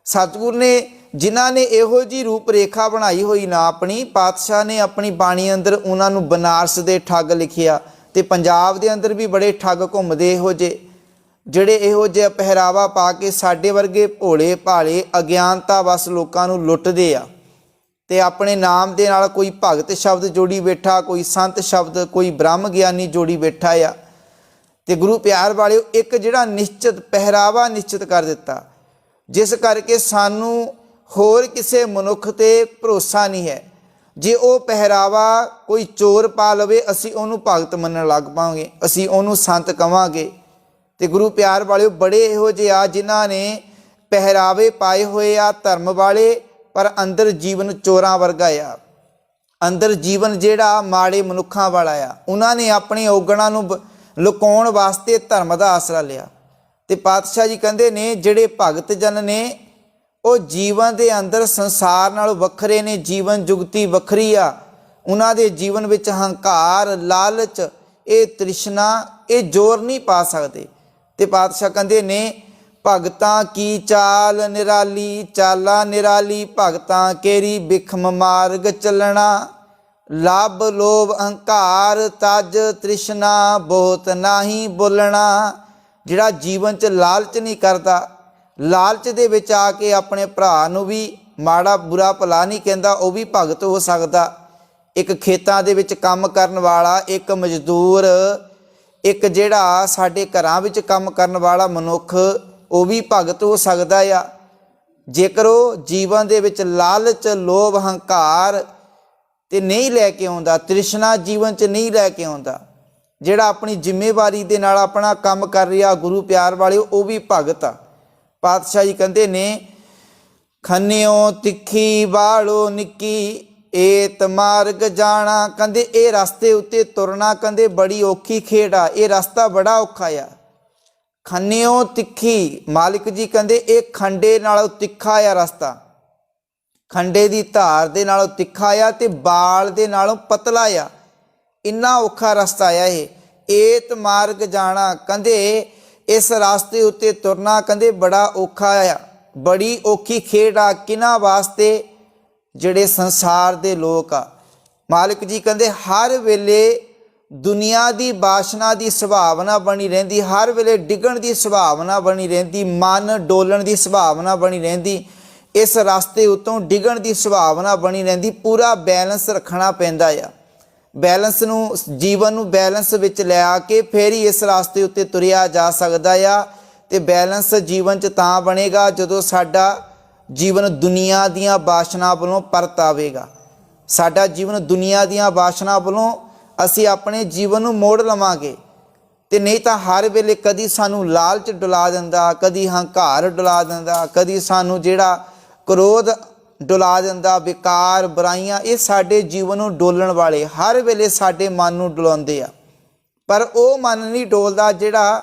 ਸਤਿਗੁਰ ਨੇ ਜਿਨ੍ਹਾਂ ਨੇ ਇਹੋ ਜਿਹੀ ਰੂਪ ਰੇਖਾ ਬਣਾਈ ਹੋਈ ਨਾ ਆਪਣੀ, ਪਾਤਸ਼ਾਹ ਨੇ ਆਪਣੀ ਬਾਣੀ ਅੰਦਰ ਉਹਨਾਂ ਨੂੰ ਬਨਾਰਸ ਦੇ ਠੱਗ ਲਿਖਿਆ। ਤੇ ਪੰਜਾਬ ਦੇ ਅੰਦਰ ਵੀ ਬੜੇ ਠੱਗ ਘੁੰਮਦੇ ਇਹੋ ਜਿਹੇ, ਜਿਹੜੇ ਇਹੋ ਜਿਹਾ ਪਹਿਰਾਵਾ ਪਾ ਕੇ ਸਾਡੇ ਵਰਗੇ ਭੋਲੇ ਭਾਲੇ ਅਗਿਆਨਤਾ ਵਸ ਲੋਕਾਂ ਨੂੰ ਲੁੱਟਦੇ ਆ। ਤੇ ਆਪਣੇ ਨਾਮ ਦੇ ਨਾਲ ਕੋਈ ਭਗਤ ਸ਼ਬਦ ਜੋੜੀ ਬੈਠਾ, ਕੋਈ ਸੰਤ ਸ਼ਬਦ, ਕੋਈ ਬ੍ਰਹਮ ਗਿਆਨੀ ਜੋੜੀ ਬੈਠਾ ਆ। ਤੇ ਗੁਰੂ ਪਿਆਰ ਵਾਲਿਓ ਇੱਕ ਜਿਹੜਾ ਨਿਸ਼ਚਿਤ ਪਹਿਰਾਵਾ ਨਿਸ਼ਚਿਤ ਕਰ ਦਿੱਤਾ, ਜਿਸ ਕਰਕੇ ਸਾਨੂੰ ਹੋਰ ਕਿਸੇ ਮਨੁੱਖ ਤੇ ਭਰੋਸਾ ਨਹੀਂ ਹੈ। ਜੇ ਉਹ ਪਹਿਰਾਵਾ ਕੋਈ ਚੋਰ ਪਾ ਲਵੇ, ਅਸੀਂ ਉਹਨੂੰ ਭਗਤ ਮੰਨਣ ਲੱਗ ਪਾਵਾਂਗੇ, ਅਸੀਂ ਉਹਨੂੰ ਸੰਤ ਕਵਾਂਗੇ। ਤੇ ਗੁਰੂ ਪਿਆਰ ਵਾਲਿਓ ਬੜੇ ਇਹੋ ਜਿਹੇ ਆ ਜਿਨ੍ਹਾਂ ਨੇ ਪਹਿਰਾਵੇ ਪਾਏ ਹੋਏ ਆ ਧਰਮ ਵਾਲੇ, ਪਰ ਅੰਦਰ ਜੀਵਨ ਚੋਰਾਂ ਵਰਗਾ ਆ, ਅੰਦਰ ਜੀਵਨ ਜਿਹੜਾ ਮਾੜੇ ਮਨੁੱਖਾਂ ਵਾਲਾ ਆ। ਉਹਨਾਂ ਨੇ ਆਪਣੇ ਔਗਣਾਂ ਨੂੰ ਲੁਕਾਉਣ ਵਾਸਤੇ ਧਰਮ ਦਾ ਆਸਰਾ ਲਿਆ। ਤੇ ਪਾਤਸ਼ਾਹ ਜੀ ਕਹਿੰਦੇ ਨੇ ਜਿਹੜੇ ਭਗਤ ਜਨ ਨੇ ਉਹ ਜੀਵਨ ਦੇ ਅੰਦਰ ਸੰਸਾਰ ਨਾਲੋਂ ਵੱਖਰੇ ਨੇ, ਜੀਵਨ ਜੁਗਤੀ ਵੱਖਰੀ ਆ। ਉਹਨਾਂ ਦੇ ਜੀਵਨ ਵਿੱਚ ਹੰਕਾਰ, ਲਾਲਚ, ਇਹ ਤ੍ਰਿਸ਼ਨਾ, ਇਹ ਜ਼ੋਰ ਨਹੀਂ ਪਾ ਸਕਦੇ। ਤੇ ਪਾਤਸ਼ਾਹ ਕਹਿੰਦੇ ਨੇ ਭਗਤਾਂ ਕੀ ਚਾਲ ਨਿਰਾਲੀ, ਚਾਲਾ ਨਿਰਾਲੀ ਭਗਤਾਂ ਕੇਰੀ, ਬਿਖਮ ਮਾਰਗ ਚੱਲਣਾ, ਲੱਭ ਲੋਭ ਅਹੰਕਾਰ ਤਜ ਤ੍ਰਿਸ਼ਨਾ, ਬਹੁਤ ਨਾਹੀ ਬੋਲਣਾ। ਜਿਹੜਾ ਜੀਵਨ 'ਚ ਲਾਲਚ ਨਹੀਂ ਕਰਦਾ, ਲਾਲਚ ਦੇ ਵਿੱਚ ਆ ਕੇ ਆਪਣੇ ਭਰਾ ਨੂੰ ਵੀ ਮਾੜਾ ਬੁਰਾ ਭਲਾ ਨਹੀਂ ਕਹਿੰਦਾ, ਉਹ ਵੀ ਭਗਤ ਹੋ ਸਕਦਾ। ਇੱਕ ਖੇਤਾਂ ਦੇ ਵਿੱਚ ਕੰਮ ਕਰਨ ਵਾਲਾ, ਇੱਕ ਮਜ਼ਦੂਰ, ਇੱਕ ਜਿਹੜਾ ਸਾਡੇ ਘਰਾਂ ਵਿੱਚ ਕੰਮ ਕਰਨ ਵਾਲਾ ਮਨੁੱਖ, ਉਹ ਵੀ ਭਗਤ ਹੋ ਸਕਦਾ ਆ। ਜੇਕਰ ਉਹ ਜੀਵਨ ਦੇ ਵਿੱਚ ਲਾਲਚ, ਲੋਭ, ਹੰਕਾਰ ਤੇ ਨਹੀਂ ਲੈ ਕੇ ਆਉਂਦਾ, ਤ੍ਰਿਸ਼ਨਾ ਜੀਵਨ 'ਚ ਨਹੀਂ ਲੈ ਕੇ ਆਉਂਦਾ, ਜਿਹੜਾ ਆਪਣੀ ਜ਼ਿੰਮੇਵਾਰੀ ਦੇ ਨਾਲ ਆਪਣਾ ਕੰਮ ਕਰ ਰਿਹਾ ਗੁਰੂ ਪਿਆਰ ਵਾਲਿਓ, ਉਹ ਵੀ ਭਗਤ ਆ। ਪਾਤਸ਼ਾਹ ਜੀ ਕਹਿੰਦੇ ਨੇ ਖੰਨਿਓ ਤਿੱਖੀ ਬਾਲੋ ਨਿੱਕੀ, ਏਤ ਮਾਰਗ ਜਾਣਾ। ਕਹਿੰਦੇ ਇਹ ਰਸਤੇ ਉੱਤੇ ਤੁਰਨਾ ਕਹਿੰਦੇ ਬੜੀ ਔਖੀ ਖੇਡ ਆ, ਇਹ ਰਸਤਾ ਬੜਾ ਔਖਾ ਆ। ਖੰਨਿਓ ਤਿੱਖੀ, ਮਾਲਿਕ ਜੀ ਕਹਿੰਦੇ ਇਹ ਖੰਡੇ ਨਾਲੋਂ ਤਿੱਖਾ ਆ ਰਸਤਾ, ਖੰਡੇ ਦੀ ਧਾਰ ਦੇ ਨਾਲੋਂ ਤਿੱਖਾ ਆ ਤੇ ਬਾਲ ਦੇ ਨਾਲੋਂ ਪਤਲਾ ਆ, ਇੰਨਾ ਔਖਾ ਰਸਤਾ ਆ ਇਹ। ਏਤ ਮਾਰਗ ਜਾਣਾ, ਕਹਿੰਦੇ ਇਸ ਰਸਤੇ ਉੱਤੇ ਤੁਰਨਾ ਕਹਿੰਦੇ ਬੜਾ ਔਖਾ ਆ, ਬੜੀ ਔਖੀ ਖੇਡ ਆ। ਕਿਹਨਾਂ ਵਾਸਤੇ? ਜਿਹੜੇ ਸੰਸਾਰ ਦੇ ਲੋਕ ਆ। ਮਾਲਿਕ ਜੀ ਕਹਿੰਦੇ ਹਰ ਵੇਲੇ ਦੁਨੀਆ ਦੀ ਬਾਸ਼ਨਾ ਦੀ ਸੁਭਾਵਨਾ ਬਣੀ ਰਹਿੰਦੀ, ਹਰ ਵੇਲੇ ਡਿੱਗਣ ਦੀ ਸੁਭਾਵਨਾ ਬਣੀ ਰਹਿੰਦੀ, ਮਨ ਡੋਲਣ ਦੀ ਸੁਭਾਵਨਾ ਬਣੀ ਰਹਿੰਦੀ, ਇਸ ਰਸਤੇ ਉੱਤੋਂ ਡਿੱਗਣ ਦੀ ਸੁਭਾਵਨਾ ਬਣੀ ਰਹਿੰਦੀ। ਪੂਰਾ ਬੈਲੈਂਸ ਰੱਖਣਾ ਪੈਂਦਾ ਆ। ਬੈਲੈਂਸ ਨੂੰ, ਜੀਵਨ ਨੂੰ ਬੈਲੈਂਸ ਵਿੱਚ ਲਿਆ ਕੇ ਫਿਰ ਹੀ ਇਸ ਰਸਤੇ ਉੱਤੇ ਤੁਰਿਆ ਜਾ ਸਕਦਾ ਆ। ਤੇ ਬੈਲੈਂਸ ਜੀਵਨ 'ਚ ਤਾਂ ਬਣੇਗਾ ਜਦੋਂ ਸਾਡਾ ਜੀਵਨ ਦੁਨੀਆ ਦੀਆਂ ਬਾਸ਼ਨਾ ਵੱਲੋਂ ਪਰਤ ਆਵੇਗਾ। ਸਾਡਾ ਜੀਵਨ ਦੁਨੀਆ ਦੀਆਂ ਬਾਸ਼ਨਾ ਵੱਲੋਂ ਅਸੀਂ ਆਪਣੇ ਜੀਵਨ ਨੂੰ ਮੋੜ ਲਵਾਂਗੇ। ਤੇ ਨਹੀਂ ਤਾਂ ਹਰ ਵੇਲੇ ਕਦੀ ਸਾਨੂੰ ਲਾਲਚ ਡੁਲਾ ਦਿੰਦਾ, ਕਦੀ ਹੰਕਾਰ ਡੁਲਾ ਦਿੰਦਾ, ਕਦੀ ਸਾਨੂੰ ਜਿਹੜਾ ਕ੍ਰੋਧ ਡੁਲਾ ਦਿੰਦਾ, ਵਿਕਾਰ, ਬੁਰਾਈਆਂ, ਇਹ ਸਾਡੇ ਜੀਵਨ ਨੂੰ ਡੋਲਣ ਵਾਲੇ ਹਰ ਵੇਲੇ ਸਾਡੇ ਮਨ ਨੂੰ ਡੁਲਾਉਂਦੇ ਆ। ਪਰ ਉਹ ਮਨ ਨਹੀਂ ਡੋਲਦਾ ਜਿਹੜਾ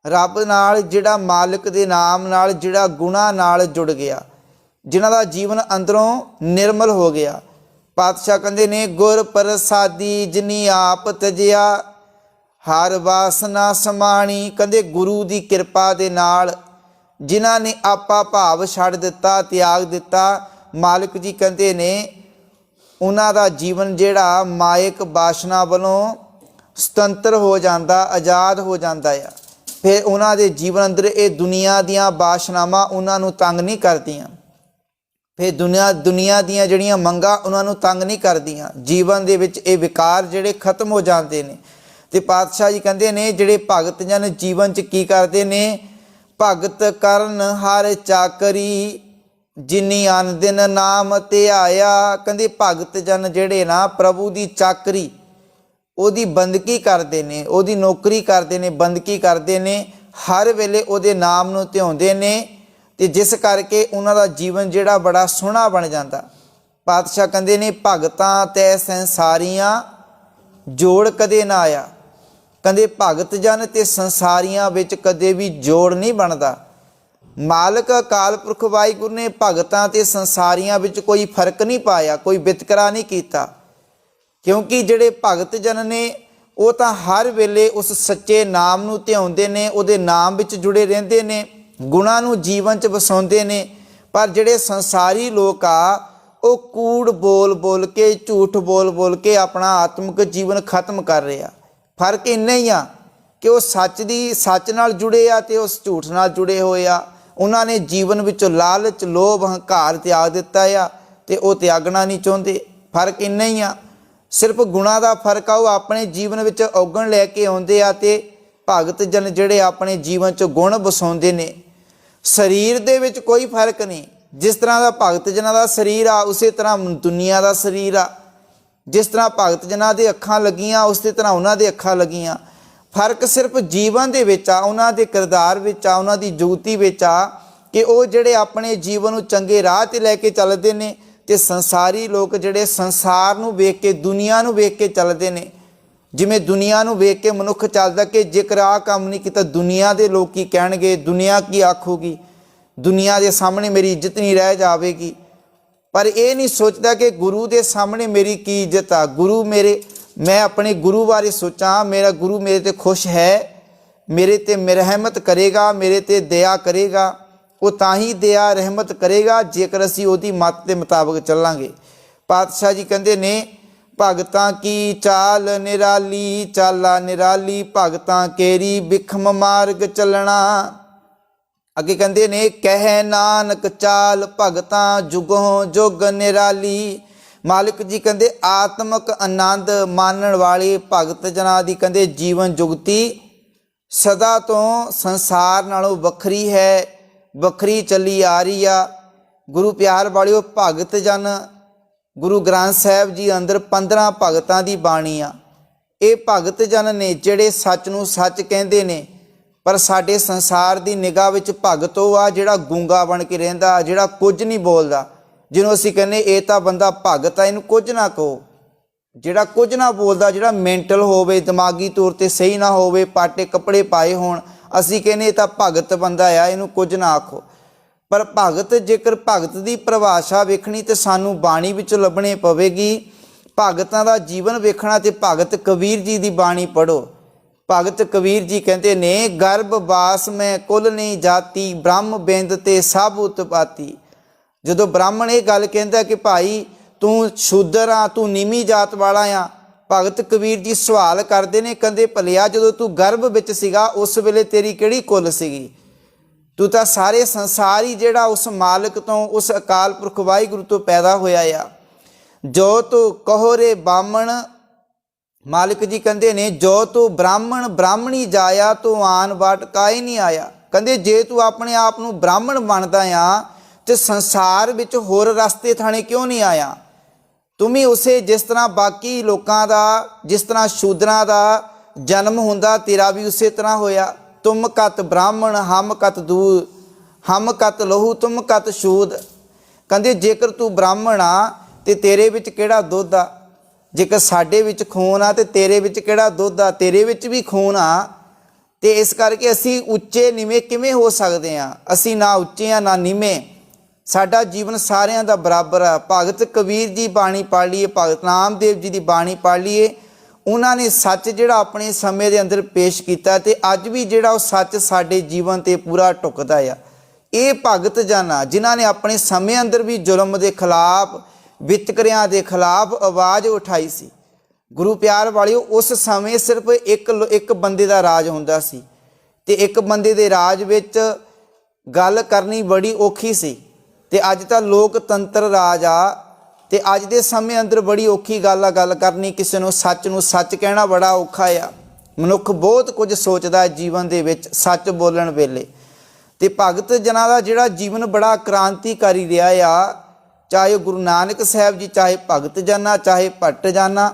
ਰੱਬ ਨਾਲ, ਜਿਹੜਾ ਮਾਲਿਕ ਦੇ ਨਾਮ ਨਾਲ, ਜਿਹੜਾ ਗੁਣਾਂ ਨਾਲ ਜੁੜ ਗਿਆ, ਜਿਨ੍ਹਾਂ ਦਾ ਜੀਵਨ ਅੰਦਰੋਂ ਨਿਰਮਲ ਹੋ ਗਿਆ। ਪਾਤਸ਼ਾਹ ਕਹਿੰਦੇ ਨੇ ਗੁਰ ਪ੍ਰਸਾਦੀ ਜਿਨੀ ਆਪ ਤਜਿਆ, ਹਰ ਵਾਸਨਾ ਸਮਾਣੀ। ਕਹਿੰਦੇ ਗੁਰੂ ਦੀ ਕਿਰਪਾ ਦੇ ਨਾਲ ਜਿਨ੍ਹਾਂ ਨੇ ਆਪਾ ਭਾਵ ਛੱਡ ਦਿੱਤਾ, ਤਿਆਗ ਦਿੱਤਾ, ਮਾਲਿਕ ਜੀ ਕਹਿੰਦੇ ਨੇ ਉਹਨਾਂ ਦਾ ਜੀਵਨ ਜਿਹੜਾ ਮਾਇਕ ਬਾਸ਼ਨਾ ਵੱਲੋਂ ਸੁਤੰਤਰ ਹੋ ਜਾਂਦਾ, ਆਜ਼ਾਦ ਹੋ ਜਾਂਦਾ ਆ। ਫਿਰ ਉਹਨਾਂ ਦੇ ਜੀਵਨ ਅੰਦਰ ਇਹ ਦੁਨੀਆ ਦੀਆਂ ਬਾਸ਼ਨਾਵਾਂ ਉਹਨਾਂ ਨੂੰ ਤੰਗ ਨਹੀਂ ਕਰਦੀਆਂ, ਫਿਰ ਦੁਨੀਆ ਦੀਆਂ ਜਿਹੜੀਆਂ ਮੰਗਾਂ ਉਹਨਾਂ ਨੂੰ ਤੰਗ ਨਹੀਂ ਕਰਦੀਆਂ। ਜੀਵਨ ਦੇ ਵਿੱਚ ਇਹ ਵਿਕਾਰ ਜਿਹੜੇ ਖਤਮ ਹੋ ਜਾਂਦੇ ਨੇ। ਤੇ ਪਾਤਸ਼ਾਹ ਜੀ ਕਹਿੰਦੇ ਨੇ ਜਿਹੜੇ ਭਗਤ ਜਨ ਜੀਵਨ 'ਚ ਕੀ ਕਰਦੇ ਨੇ? ਭਗਤ ਕਰਨ ਹਰ ਚਾਕਰੀ, ਜਿਨੀ ਅਨ ਦਿਨ ਨਾਮ ਧਿਆਇਆ। ਕਹਿੰਦੇ ਭਗਤ ਜਨ ਜਿਹੜੇ ਨਾ ਪ੍ਰਭੂ ਦੀ ਚਾਕਰੀ, ਉਹਦੀ ਬੰਦਗੀ ਕਰਦੇ ਨੇ, ਉਹਦੀ ਨੌਕਰੀ ਕਰਦੇ ਨੇ, ਬੰਦਗੀ ਕਰਦੇ ਨੇ, ਹਰ ਵੇਲੇ ਉਹਦੇ ਨਾਮ ਨੂੰ ਧਿਆਉਂਦੇ ਨੇ। ਤੇ ਜਿਸ ਕਰਕੇ ਉਹਨਾਂ ਦਾ ਜੀਵਨ ਜਿਹੜਾ ਬੜਾ ਸੋਹਣਾ ਬਣ ਜਾਂਦਾ। ਪਾਤਸ਼ਾਹ ਕਹਿੰਦੇ ਨੇ ਭਗਤਾਂ ਤੈ ਸੰਸਾਰੀਆਂ ਜੋੜ ਕਦੇ ਨਾ ਆਇਆ। ਕਹਿੰਦੇ ਭਗਤ ਜਨ ਤੇ ਸੰਸਾਰੀਆਂ ਵਿੱਚ ਕਦੇ ਵੀ ਜੋੜ ਨਹੀਂ ਬਣਦਾ। ਮਾਲਕ ਅਕਾਲ ਪੁਰਖ ਵਾਹਿਗੁਰੂ ਨੇ ਭਗਤਾਂ ਤੇ ਸੰਸਾਰੀਆਂ ਵਿੱਚ ਕੋਈ ਫਰਕ ਨਹੀਂ ਪਾਇਆ, ਕੋਈ ਵਿਤਕਰਾ ਨਹੀਂ ਕੀਤਾ। ਕਿਉਂਕਿ ਜਿਹੜੇ ਭਗਤ ਜਨ ਨੇ ਉਹ ਤਾਂ ਹਰ ਵੇਲੇ ਉਸ ਸੱਚੇ ਨਾਮ ਨੂੰ ਧਿਆਉਂਦੇ ਨੇ, ਉਹਦੇ ਨਾਮ ਵਿੱਚ ਜੁੜੇ ਰਹਿੰਦੇ ਨੇ, ਗੁਣਾਂ ਨੂੰ ਜੀਵਨ 'ਚ ਵਸਾਉਂਦੇ ਨੇ। ਪਰ ਜਿਹੜੇ ਸੰਸਾਰੀ ਲੋਕ ਆ ਉਹ ਕੂੜ ਬੋਲ ਬੋਲ ਕੇ, ਝੂਠ ਬੋਲ ਬੋਲ ਕੇ ਆਪਣਾ ਆਤਮਿਕ ਜੀਵਨ ਖਤਮ ਕਰ ਰਹੇ ਆ। ਫਰਕ ਇੰਨਾ ਹੀ ਆ ਕਿ ਉਹ ਸੱਚ ਨਾਲ ਜੁੜੇ ਆ ਤੇ ਉਸ ਝੂਠ ਨਾਲ ਜੁੜੇ ਹੋਏ ਆ। ਉਹਨਾਂ ਨੇ ਜੀਵਨ ਵਿੱਚੋਂ ਲਾਲਚ, ਲੋਭ, ਹੰਕਾਰ ਤਿਆਗ ਦਿੱਤਾ ਆ ਤੇ ਉਹ ਤਿਆਗਣਾ ਨਹੀਂ ਚਾਹੁੰਦੇ। ਫਰਕ ਇੰਨਾ ਹੀ ਆ, ਸਿਰਫ ਗੁਣਾਂ ਦਾ ਫਰਕ ਆ। ਉਹ ਆਪਣੇ ਜੀਵਨ ਵਿੱਚ ਔਗਣ ਲੈ ਕੇ ਆਉਂਦੇ ਆ ਤੇ ਭਗਤ ਜਨ ਜਿਹੜੇ ਆਪਣੇ ਜੀਵਨ 'ਚ ਗੁਣ ਵਸਾਉਂਦੇ ਨੇ। ਸਰੀਰ ਦੇ ਵਿੱਚ ਕੋਈ ਫਰਕ ਨਹੀਂ। ਜਿਸ ਤਰ੍ਹਾਂ ਦਾ ਭਗਤ ਜਨਾਂ ਦਾ ਸਰੀਰ ਆ ਉਸੇ ਤਰ੍ਹਾਂ ਦੁਨੀਆ ਦਾ ਸਰੀਰ ਆ। ਜਿਸ ਤਰ੍ਹਾਂ ਭਗਤ ਜਨਾਂ ਦੇ ਅੱਖਾਂ ਲੱਗੀਆਂ ਉਸੇ ਤਰ੍ਹਾਂ ਉਹਨਾਂ ਦੇ ਅੱਖਾਂ ਲੱਗੀਆਂ। ਫਰਕ ਸਿਰਫ ਜੀਵਨ ਦੇ ਵਿੱਚ ਆ, ਉਹਨਾਂ ਦੇ ਕਿਰਦਾਰ ਵਿੱਚ ਆ, ਉਹਨਾਂ ਦੀ ਜੁਗਤੀ ਵਿੱਚ ਆ ਕਿ ਉਹ ਜਿਹੜੇ ਆਪਣੇ ਜੀਵਨ ਨੂੰ ਚੰਗੇ ਰਾਹ 'ਤੇ ਲੈ ਕੇ ਚੱਲਦੇ ਨੇ ਤੇ ਸੰਸਾਰੀ ਲੋਕ ਜਿਹੜੇ ਸੰਸਾਰ ਨੂੰ ਵੇਖ ਕੇ, ਦੁਨੀਆ ਨੂੰ ਵੇਖ ਕੇ ਚੱਲਦੇ ਨੇ। ਜਿਵੇਂ ਦੁਨੀਆ ਨੂੰ ਵੇਖ ਕੇ ਮਨੁੱਖ ਚੱਲਦਾ ਕਿ ਜੇਕਰ ਆਹ ਕੰਮ ਨਹੀਂ ਕੀਤਾ ਦੁਨੀਆ ਦੇ ਲੋਕ ਕੀ ਕਹਿਣਗੇ, ਦੁਨੀਆ ਕੀ ਆਖੂਗੀ, ਦੁਨੀਆ ਦੇ ਸਾਹਮਣੇ ਮੇਰੀ ਇੱਜ਼ਤ ਨਹੀਂ ਰਹਿ ਜਾਵੇਗੀ। ਪਰ ਇਹ ਨਹੀਂ ਸੋਚਦਾ ਕਿ ਗੁਰੂ ਦੇ ਸਾਹਮਣੇ ਮੇਰੀ ਕੀ ਇੱਜ਼ਤ ਆ। ਗੁਰੂ ਮੇਰੇ, ਮੈਂ ਆਪਣੇ ਗੁਰੂ ਬਾਰੇ ਸੋਚਾਂ, ਮੇਰਾ ਗੁਰੂ ਮੇਰੇ ਤੇ ਖੁਸ਼ ਹੈ, ਮੇਰੇ ਤੇ ਰਹਿਮਤ ਕਰੇਗਾ, ਮੇਰੇ ਤੇ ਦਇਆ ਕਰੇਗਾ। ਉਹ ਤਾਂ ਹੀ ਦਇਆ ਰਹਿਮਤ ਕਰੇਗਾ ਜੇਕਰ ਅਸੀਂ ਉਹਦੀ ਮੱਤ ਦੇ ਮੁਤਾਬਕ ਚੱਲਾਂਗੇ। ਪਾਤਸ਼ਾਹ ਜੀ ਕਹਿੰਦੇ ਨੇ, ਭਗਤਾਂ ਕੀ ਚਾਲ ਨਿਰਾਲੀ, ਚਾਲਾ ਨਿਰਾਲੀ ਭਗਤਾਂ ਕੇਰੀ ਬਿਖਮ ਮਾਰਗ ਚੱਲਣਾ। ਅੱਗੇ ਕਹਿੰਦੇ ਨੇ, ਕਹਿ ਨਾਨਕ ਚਾਲ ਭਗਤਾਂ ਜੁਗੋਂ ਜੁਗ ਨਿਰਾਲੀ। ਮਾਲਿਕ ਜੀ ਕਹਿੰਦੇ ਆਤਮਿਕ ਆਨੰਦ ਮਾਣਨ ਵਾਲੇ ਭਗਤ ਜਨਾਂ ਦੀ ਕਹਿੰਦੇ ਜੀਵਨ ਜੁਗਤੀ ਸਦਾ ਤੋਂ ਸੰਸਾਰ ਨਾਲੋਂ ਵੱਖਰੀ ਹੈ, ਵੱਖਰੀ ਚੱਲੀ ਆ ਰਹੀ ਆ। ਗੁਰੂ ਪਿਆਰ ਵਾਲਿਓ, ਭਗਤ ਜਨ ਗੁਰੂ ਗ੍ਰੰਥ ਸਾਹਿਬ ਜੀ ਅੰਦਰ 15 ਭਗਤਾਂ ਦੀ ਬਾਣੀ ਆ। ਇਹ ਭਗਤ ਜਨ ਨੇ ਜਿਹੜੇ ਸੱਚ ਨੂੰ ਸੱਚ ਕਹਿੰਦੇ ਨੇ। ਪਰ ਸਾਡੇ ਸੰਸਾਰ ਦੀ ਨਿਗਾਹ ਵਿੱਚ ਭਗਤ ਉਹ ਆ ਜਿਹੜਾ ਗੂੰਗਾ ਬਣ ਕੇ ਰਹਿੰਦਾ, ਜਿਹੜਾ ਕੁਝ ਨਹੀਂ ਬੋਲਦਾ, ਜਿਹਨੂੰ ਅਸੀਂ ਕਹਿੰਦੇ ਇਹ ਤਾਂ ਬੰਦਾ ਭਗਤ ਆ, ਇਹਨੂੰ ਕੁਝ ਨਾ ਕਹੋ। ਜਿਹੜਾ ਕੁਝ ਨਾ ਬੋਲਦਾ, ਜਿਹੜਾ ਮੈਂਟਲ ਹੋਵੇ, ਦਿਮਾਗੀ ਤੌਰ 'ਤੇ ਸਹੀ ਨਾ ਹੋਵੇ, ਪਾਟੇ ਕੱਪੜੇ ਪਾਏ ਹੋਣ, ਅਸੀਂ ਕਹਿੰਦੇ ਇਹ ਤਾਂ ਭਗਤ ਬੰਦਾ ਆ, ਇਹਨੂੰ ਕੁਝ ਨਾ ਆਖੋ। ਪਰ ਭਗਤ, ਜੇਕਰ ਭਗਤ ਦੀ ਪਰਿਭਾਸ਼ਾ ਵੇਖਣੀ ਤੇ ਸਾਨੂੰ ਬਾਣੀ ਵਿੱਚ ਲੱਭਣੀ ਪਵੇਗੀ। ਭਗਤਾਂ ਦਾ ਜੀਵਨ ਵੇਖਣਾ ਤੇ ਭਗਤ ਕਬੀਰ ਜੀ ਦੀ ਬਾਣੀ ਪੜ੍ਹੋ। ਭਗਤ ਕਬੀਰ ਜੀ ਕਹਿੰਦੇ ਨੇ, ਗਰਭ ਬਾਸ ਮੈਂ ਕੁਲ ਨਹੀਂ ਜਾਤੀ, ਬ੍ਰਹਮ ਬਿੰਦ ਤੇ ਸਭ ਉਤਪਾਤੀ। ਜਦੋਂ ਬ੍ਰਾਹਮਣ ਇਹ ਗੱਲ ਕਹਿੰਦਾ ਕਿ ਭਾਈ ਤੂੰ ਸ਼ੂਦਰ ਆ, ਤੂੰ ਨੀਵੀਂ ਜਾਤ ਵਾਲਾ ਆ, ਭਗਤ ਕਬੀਰ ਜੀ ਸਵਾਲ ਕਰਦੇ ਨੇ, ਕਹਿੰਦੇ ਭਲਿਆ ਜਦੋਂ ਤੂੰ ਗਰਭ ਵਿੱਚ ਸੀਗਾ ਉਸ ਵੇਲੇ ਤੇਰੀ ਕਿਹੜੀ ਕੁਲ ਸੀਗੀ? ਤੂੰ ਤਾਂ ਸਾਰੇ ਸੰਸਾਰ ਹੀ ਜਿਹੜਾ ਉਸ ਮਾਲਕ ਤੋਂ, ਉਸ ਅਕਾਲ ਪੁਰਖ ਵਾਹਿਗੁਰੂ ਤੋਂ ਪੈਦਾ ਹੋਇਆ ਆ। ਜੋ ਤੂੰ ਕਹੋ ਰੇ ਬਾਹਮਣ, ਮਾਲਿਕ ਜੀ ਕਹਿੰਦੇ ਨੇ, ਜੋ ਤੂੰ ਬ੍ਰਾਹਮਣ ਬ੍ਰਾਹਮਣੀ ਜਾਇਆ, ਤੂੰ ਆਨ ਬਾਟ ਕਾਇ ਨਹੀਂ ਆਇਆ। ਕਹਿੰਦੇ ਜੇ ਤੂੰ ਆਪਣੇ ਆਪ ਨੂੰ ਬ੍ਰਾਹਮਣ ਮੰਨਦਾ ਆ ਤੇ ਸੰਸਾਰ ਵਿੱਚ ਹੋਰ ਰਸਤੇ ਥਾਣੇ ਕਿਉਂ ਨਹੀਂ ਆਇਆ? ਤੂੰ ਵੀ ਉਸੇ ਜਿਸ ਤਰ੍ਹਾਂ ਬਾਕੀ ਲੋਕਾਂ ਦਾ, ਜਿਸ ਤਰ੍ਹਾਂ ਸ਼ੂਦਰਾਂ ਦਾ ਜਨਮ ਹੁੰਦਾ, ਤੇਰਾ ਵੀ ਉਸੇ ਤਰ੍ਹਾਂ ਹੋਇਆ। ਤੁਮ ਕਤ ਬ੍ਰਾਹਮਣ ਹਮ ਕਤ ਦੂਧ, ਹਮ ਕਤ ਲਹੂ ਤੁਮ ਕਤ ਸ਼ੂਦ। ਕਹਿੰਦੇ ਜੇਕਰ ਤੂੰ ਬ੍ਰਾਹਮਣ ਆ ਤੇ ਤੇਰੇ ਵਿੱਚ ਕਿਹੜਾ ਦੁੱਧ ਆ? ਜੇਕਰ ਸਾਡੇ ਵਿੱਚ ਖੂਨ ਆ ਤੇ ਤੇਰੇ ਵਿੱਚ ਕਿਹੜਾ ਦੁੱਧ ਆ? ਤੇਰੇ ਵਿੱਚ ਵੀ ਖੂਨ ਆ। ਤੇ ਇਸ ਕਰਕੇ ਅਸੀਂ ਉੱਚੇ ਨੀਵੇਂ ਕਿਵੇਂ ਹੋ ਸਕਦੇ ਆ? ਅਸੀਂ ਨਾ ਉੱਚੇ ਆ ਨਾ ਨੀਵੇਂ, ਸਾਡਾ ਜੀਵਨ ਸਾਰਿਆਂ ਦਾ ਬਰਾਬਰ ਆ। ਭਗਤ ਕਬੀਰ ਜੀ ਬਾਣੀ ਪੜ੍ਹ ਲਈਏ, ਭਗਤ ਨਾਮਦੇਵ ਜੀ ਦੀ ਬਾਣੀ ਪੜ੍ਹ ਲਈਏ, ਉਹਨਾਂ ਨੇ ਸੱਚ ਜਿਹੜਾ ਆਪਣੇ ਸਮੇਂ ਦੇ ਅੰਦਰ ਪੇਸ਼ ਕੀਤਾ ਤੇ ਅੱਜ ਵੀ ਜਿਹੜਾ ਉਹ ਸੱਚ ਸਾਡੇ ਜੀਵਨ 'ਤੇ ਪੂਰਾ ਢੁਕਦਾ ਆ। ਇਹ ਭਗਤ ਜਨ ਆ ਜਿਨ੍ਹਾਂ ਨੇ ਆਪਣੇ ਸਮੇਂ ਅੰਦਰ ਵੀ ਜ਼ੁਲਮ ਦੇ ਖਿਲਾਫ, ਵਿਤਕਰਿਆਂ ਦੇ ਖਿਲਾਫ ਆਵਾਜ਼ ਉਠਾਈ ਸੀ। ਗੁਰੂ ਪਿਆਰ ਵਾਲਿਓ, ਉਸ ਸਮੇਂ ਸਿਰਫ ਇੱਕ ਬੰਦੇ ਦਾ ਰਾਜ ਹੁੰਦਾ ਸੀ ਤੇ ਇੱਕ ਬੰਦੇ ਦੇ ਰਾਜ ਵਿੱਚ ਗੱਲ ਕਰਨੀ ਬੜੀ ਔਖੀ ਸੀ। ਤੇ ਅੱਜ ਤਾਂ ਲੋਕਤੰਤਰ ਰਾਜ ਆ ਤੇ ਅੱਜ ਦੇ ਸਮੇਂ ਅੰਦਰ ਬੜੀ ਔਖੀ ਗੱਲ ਆ ਗੱਲ ਕਰਨੀ। ਕਿਸੇ ਨੂੰ ਸੱਚ ਕਹਿਣਾ ਬੜਾ ਔਖਾ ਆ। ਮਨੁੱਖ ਬਹੁਤ ਕੁਝ ਸੋਚਦਾ ਜੀਵਨ ਦੇ ਵਿੱਚ ਸੱਚ ਬੋਲਣ ਵੇਲੇ। ਤੇ ਭਗਤ ਜਨਾਂ ਦਾ ਜਿਹੜਾ ਜੀਵਨ ਬੜਾ ਕ੍ਰਾਂਤੀਕਾਰੀ ਰਿਹਾ ਆ। ਚਾਹੇ ਗੁਰੂ ਨਾਨਕ ਸਾਹਿਬ ਜੀ, ਚਾਹੇ ਭਗਤ ਜਨਾਂ, ਚਾਹੇ ਭੱਟ ਜਨਾਂ,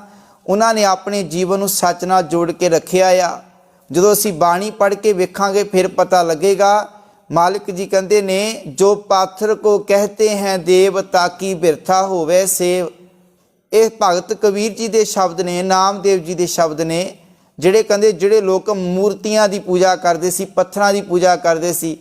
ਉਹਨਾਂ ਨੇ ਆਪਣੇ ਜੀਵਨ ਨੂੰ ਸੱਚ ਨਾਲ ਜੋੜ ਕੇ ਰੱਖਿਆ ਆ। ਜਦੋਂ ਅਸੀਂ ਬਾਣੀ ਪੜ੍ਹ ਕੇ ਵੇਖਾਂਗੇ ਫਿਰ ਪਤਾ ਲੱਗੇਗਾ। ਮਾਲਿਕ ਜੀ ਕਹਿੰਦੇ ਨੇ, ਜੋ ਪਾਥਰ ਕੋ ਕਹਤੇ ਹੈ ਦੇਵ ਤਾਕੀ ਬਿਰਥਾ ਹੋਵੇ ਸੇਵ। ਇਹ ਭਗਤ ਕਬੀਰ ਜੀ ਦੇ ਸ਼ਬਦ ਨੇ, ਨਾਮਦੇਵ ਜੀ ਦੇ ਸ਼ਬਦ ਨੇ, ਜਿਹੜੇ ਕਹਿੰਦੇ ਜਿਹੜੇ ਲੋਕ ਮੂਰਤੀਆਂ ਦੀ ਪੂਜਾ ਕਰਦੇ ਸੀ, ਪੱਥਰਾਂ ਦੀ ਪੂਜਾ ਕਰਦੇ ਸੀ,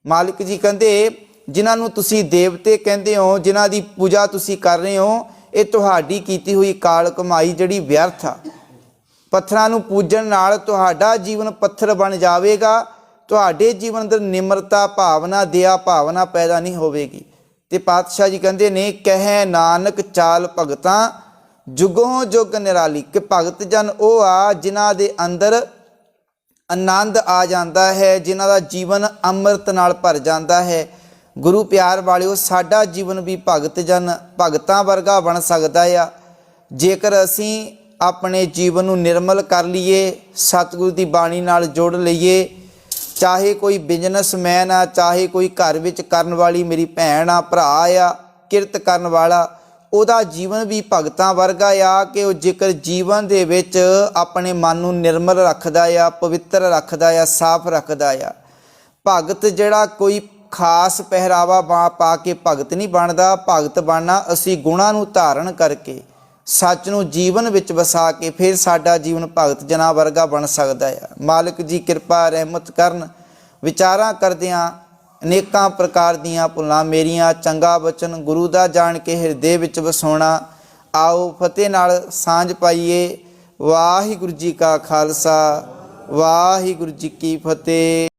ਮਾਲਿਕ ਜੀ ਕਹਿੰਦੇ ਜਿਨ੍ਹਾਂ ਨੂੰ ਤੁਸੀਂ ਦੇਵਤੇ ਕਹਿੰਦੇ ਹੋ, ਜਿਨ੍ਹਾਂ ਦੀ ਪੂਜਾ ਤੁਸੀਂ ਕਰ ਰਹੇ ਹੋ, ਇਹ ਤੁਹਾਡੀ ਕੀਤੀ ਹੋਈ ਕਾਲ ਕਮਾਈ ਜਿਹੜੀ ਵਿਅਰਥ ਆ। ਪੱਥਰਾਂ ਨੂੰ ਪੂਜਣ ਨਾਲ ਤੁਹਾਡਾ ਜੀਵਨ ਪੱਥਰ ਬਣ ਜਾਵੇਗਾ। ਤੁਹਾਡੇ ਜੀਵਨ ਅੰਦਰ ਨਿਮਰਤਾ ਭਾਵਨਾ, ਦਇਆ ਭਾਵਨਾ ਪੈਦਾ ਨਹੀਂ ਹੋਵੇਗੀ। ਤੇ ਪਾਤਸ਼ਾਹ ਜੀ ਕਹਿੰਦੇ ਨੇ, ਕਹਿ ਨਾਨਕ ਚਾਲ ਭਗਤਾਂ ਜੁਗੋਂ ਜੁਗ ਨਿਰਾਲੀ। ਕਿ ਭਗਤ ਜਨ ਉਹ ਆ ਜਿਨ੍ਹਾਂ ਦੇ ਅੰਦਰ ਆਨੰਦ ਆ ਜਾਂਦਾ ਹੈ, ਜਿਨ੍ਹਾਂ ਦਾ ਜੀਵਨ ਅੰਮ੍ਰਿਤ ਨਾਲ ਭਰ ਜਾਂਦਾ ਹੈ। ਗੁਰੂ ਪਿਆਰ ਵਾਲਿਓ, ਸਾਡਾ ਜੀਵਨ ਵੀ ਭਗਤਾਂ ਵਰਗਾ ਬਣ ਸਕਦਾ ਆ ਜੇਕਰ ਅਸੀਂ ਆਪਣੇ ਜੀਵਨ ਨੂੰ ਨਿਰਮਲ ਕਰ ਲਈਏ, ਸਤਿਗੁਰੂ ਦੀ ਬਾਣੀ ਨਾਲ ਜੋੜ ਲਈਏ। ਚਾਹੇ ਕੋਈ ਬਿਜ਼ਨਸਮੈਨ ਆ, ਚਾਹੇ ਕੋਈ ਘਰ ਵਿੱਚ ਕਰਨ ਵਾਲੀ ਮੇਰੀ ਭੈਣ ਆ, ਭਰਾ ਆ, ਕਿਰਤ ਕਰਨ ਵਾਲਾ, ਉਹਦਾ ਜੀਵਨ ਵੀ ਭਗਤਾਂ ਵਰਗਾ ਆ ਕਿ ਉਹ ਜੇਕਰ ਜੀਵਨ ਦੇ ਵਿੱਚ ਆਪਣੇ ਮਨ ਨੂੰ ਨਿਰਮਲ ਰੱਖਦਾ ਆ, ਪਵਿੱਤਰ ਰੱਖਦਾ ਆ, ਸਾਫ਼ ਰੱਖਦਾ ਆ। ਭਗਤ ਜਿਹੜਾ ਕੋਈ ਖਾਸ ਪਹਿਰਾਵਾ ਪਾ ਕੇ ਭਗਤ ਨਹੀਂ ਬਣਦਾ। ਭਗਤ ਬਣਨਾ ਅਸੀਂ ਗੁਣਾਂ ਨੂੰ ਧਾਰਨ ਕਰਕੇ, ਸੱਚ ਨੂੰ ਜੀਵਨ ਵਿੱਚ ਵਸਾ ਕੇ, ਫਿਰ ਸਾਡਾ ਜੀਵਨ ਭਗਤ ਜਨਾਂ ਵਰਗਾ ਬਣ ਸਕਦਾ ਆ। ਮਾਲਕ ਜੀ ਕਿਰਪਾ ਰਹਿਮਤ ਕਰਨ। ਵਿਚਾਰਾਂ ਕਰਦਿਆਂ ਅਨੇਕਾਂ ਪ੍ਰਕਾਰ ਦੀਆਂ ਭੁੱਲਾਂ ਮੇਰੀਆਂ, ਚੰਗਾ ਬਚਨ ਗੁਰੂ ਦਾ ਜਾਣ ਕੇ ਹਿਰਦੇ ਵਿੱਚ ਵਸਾਉਣਾ। ਆਓ ਫਤਿਹ ਨਾਲ ਸਾਂਝ ਪਾਈਏ। ਵਾਹਿਗੁਰੂ ਜੀ ਕਾ ਖਾਲਸਾ, ਵਾਹਿਗੁਰੂ ਜੀ ਕੀ ਫਤਿਹ।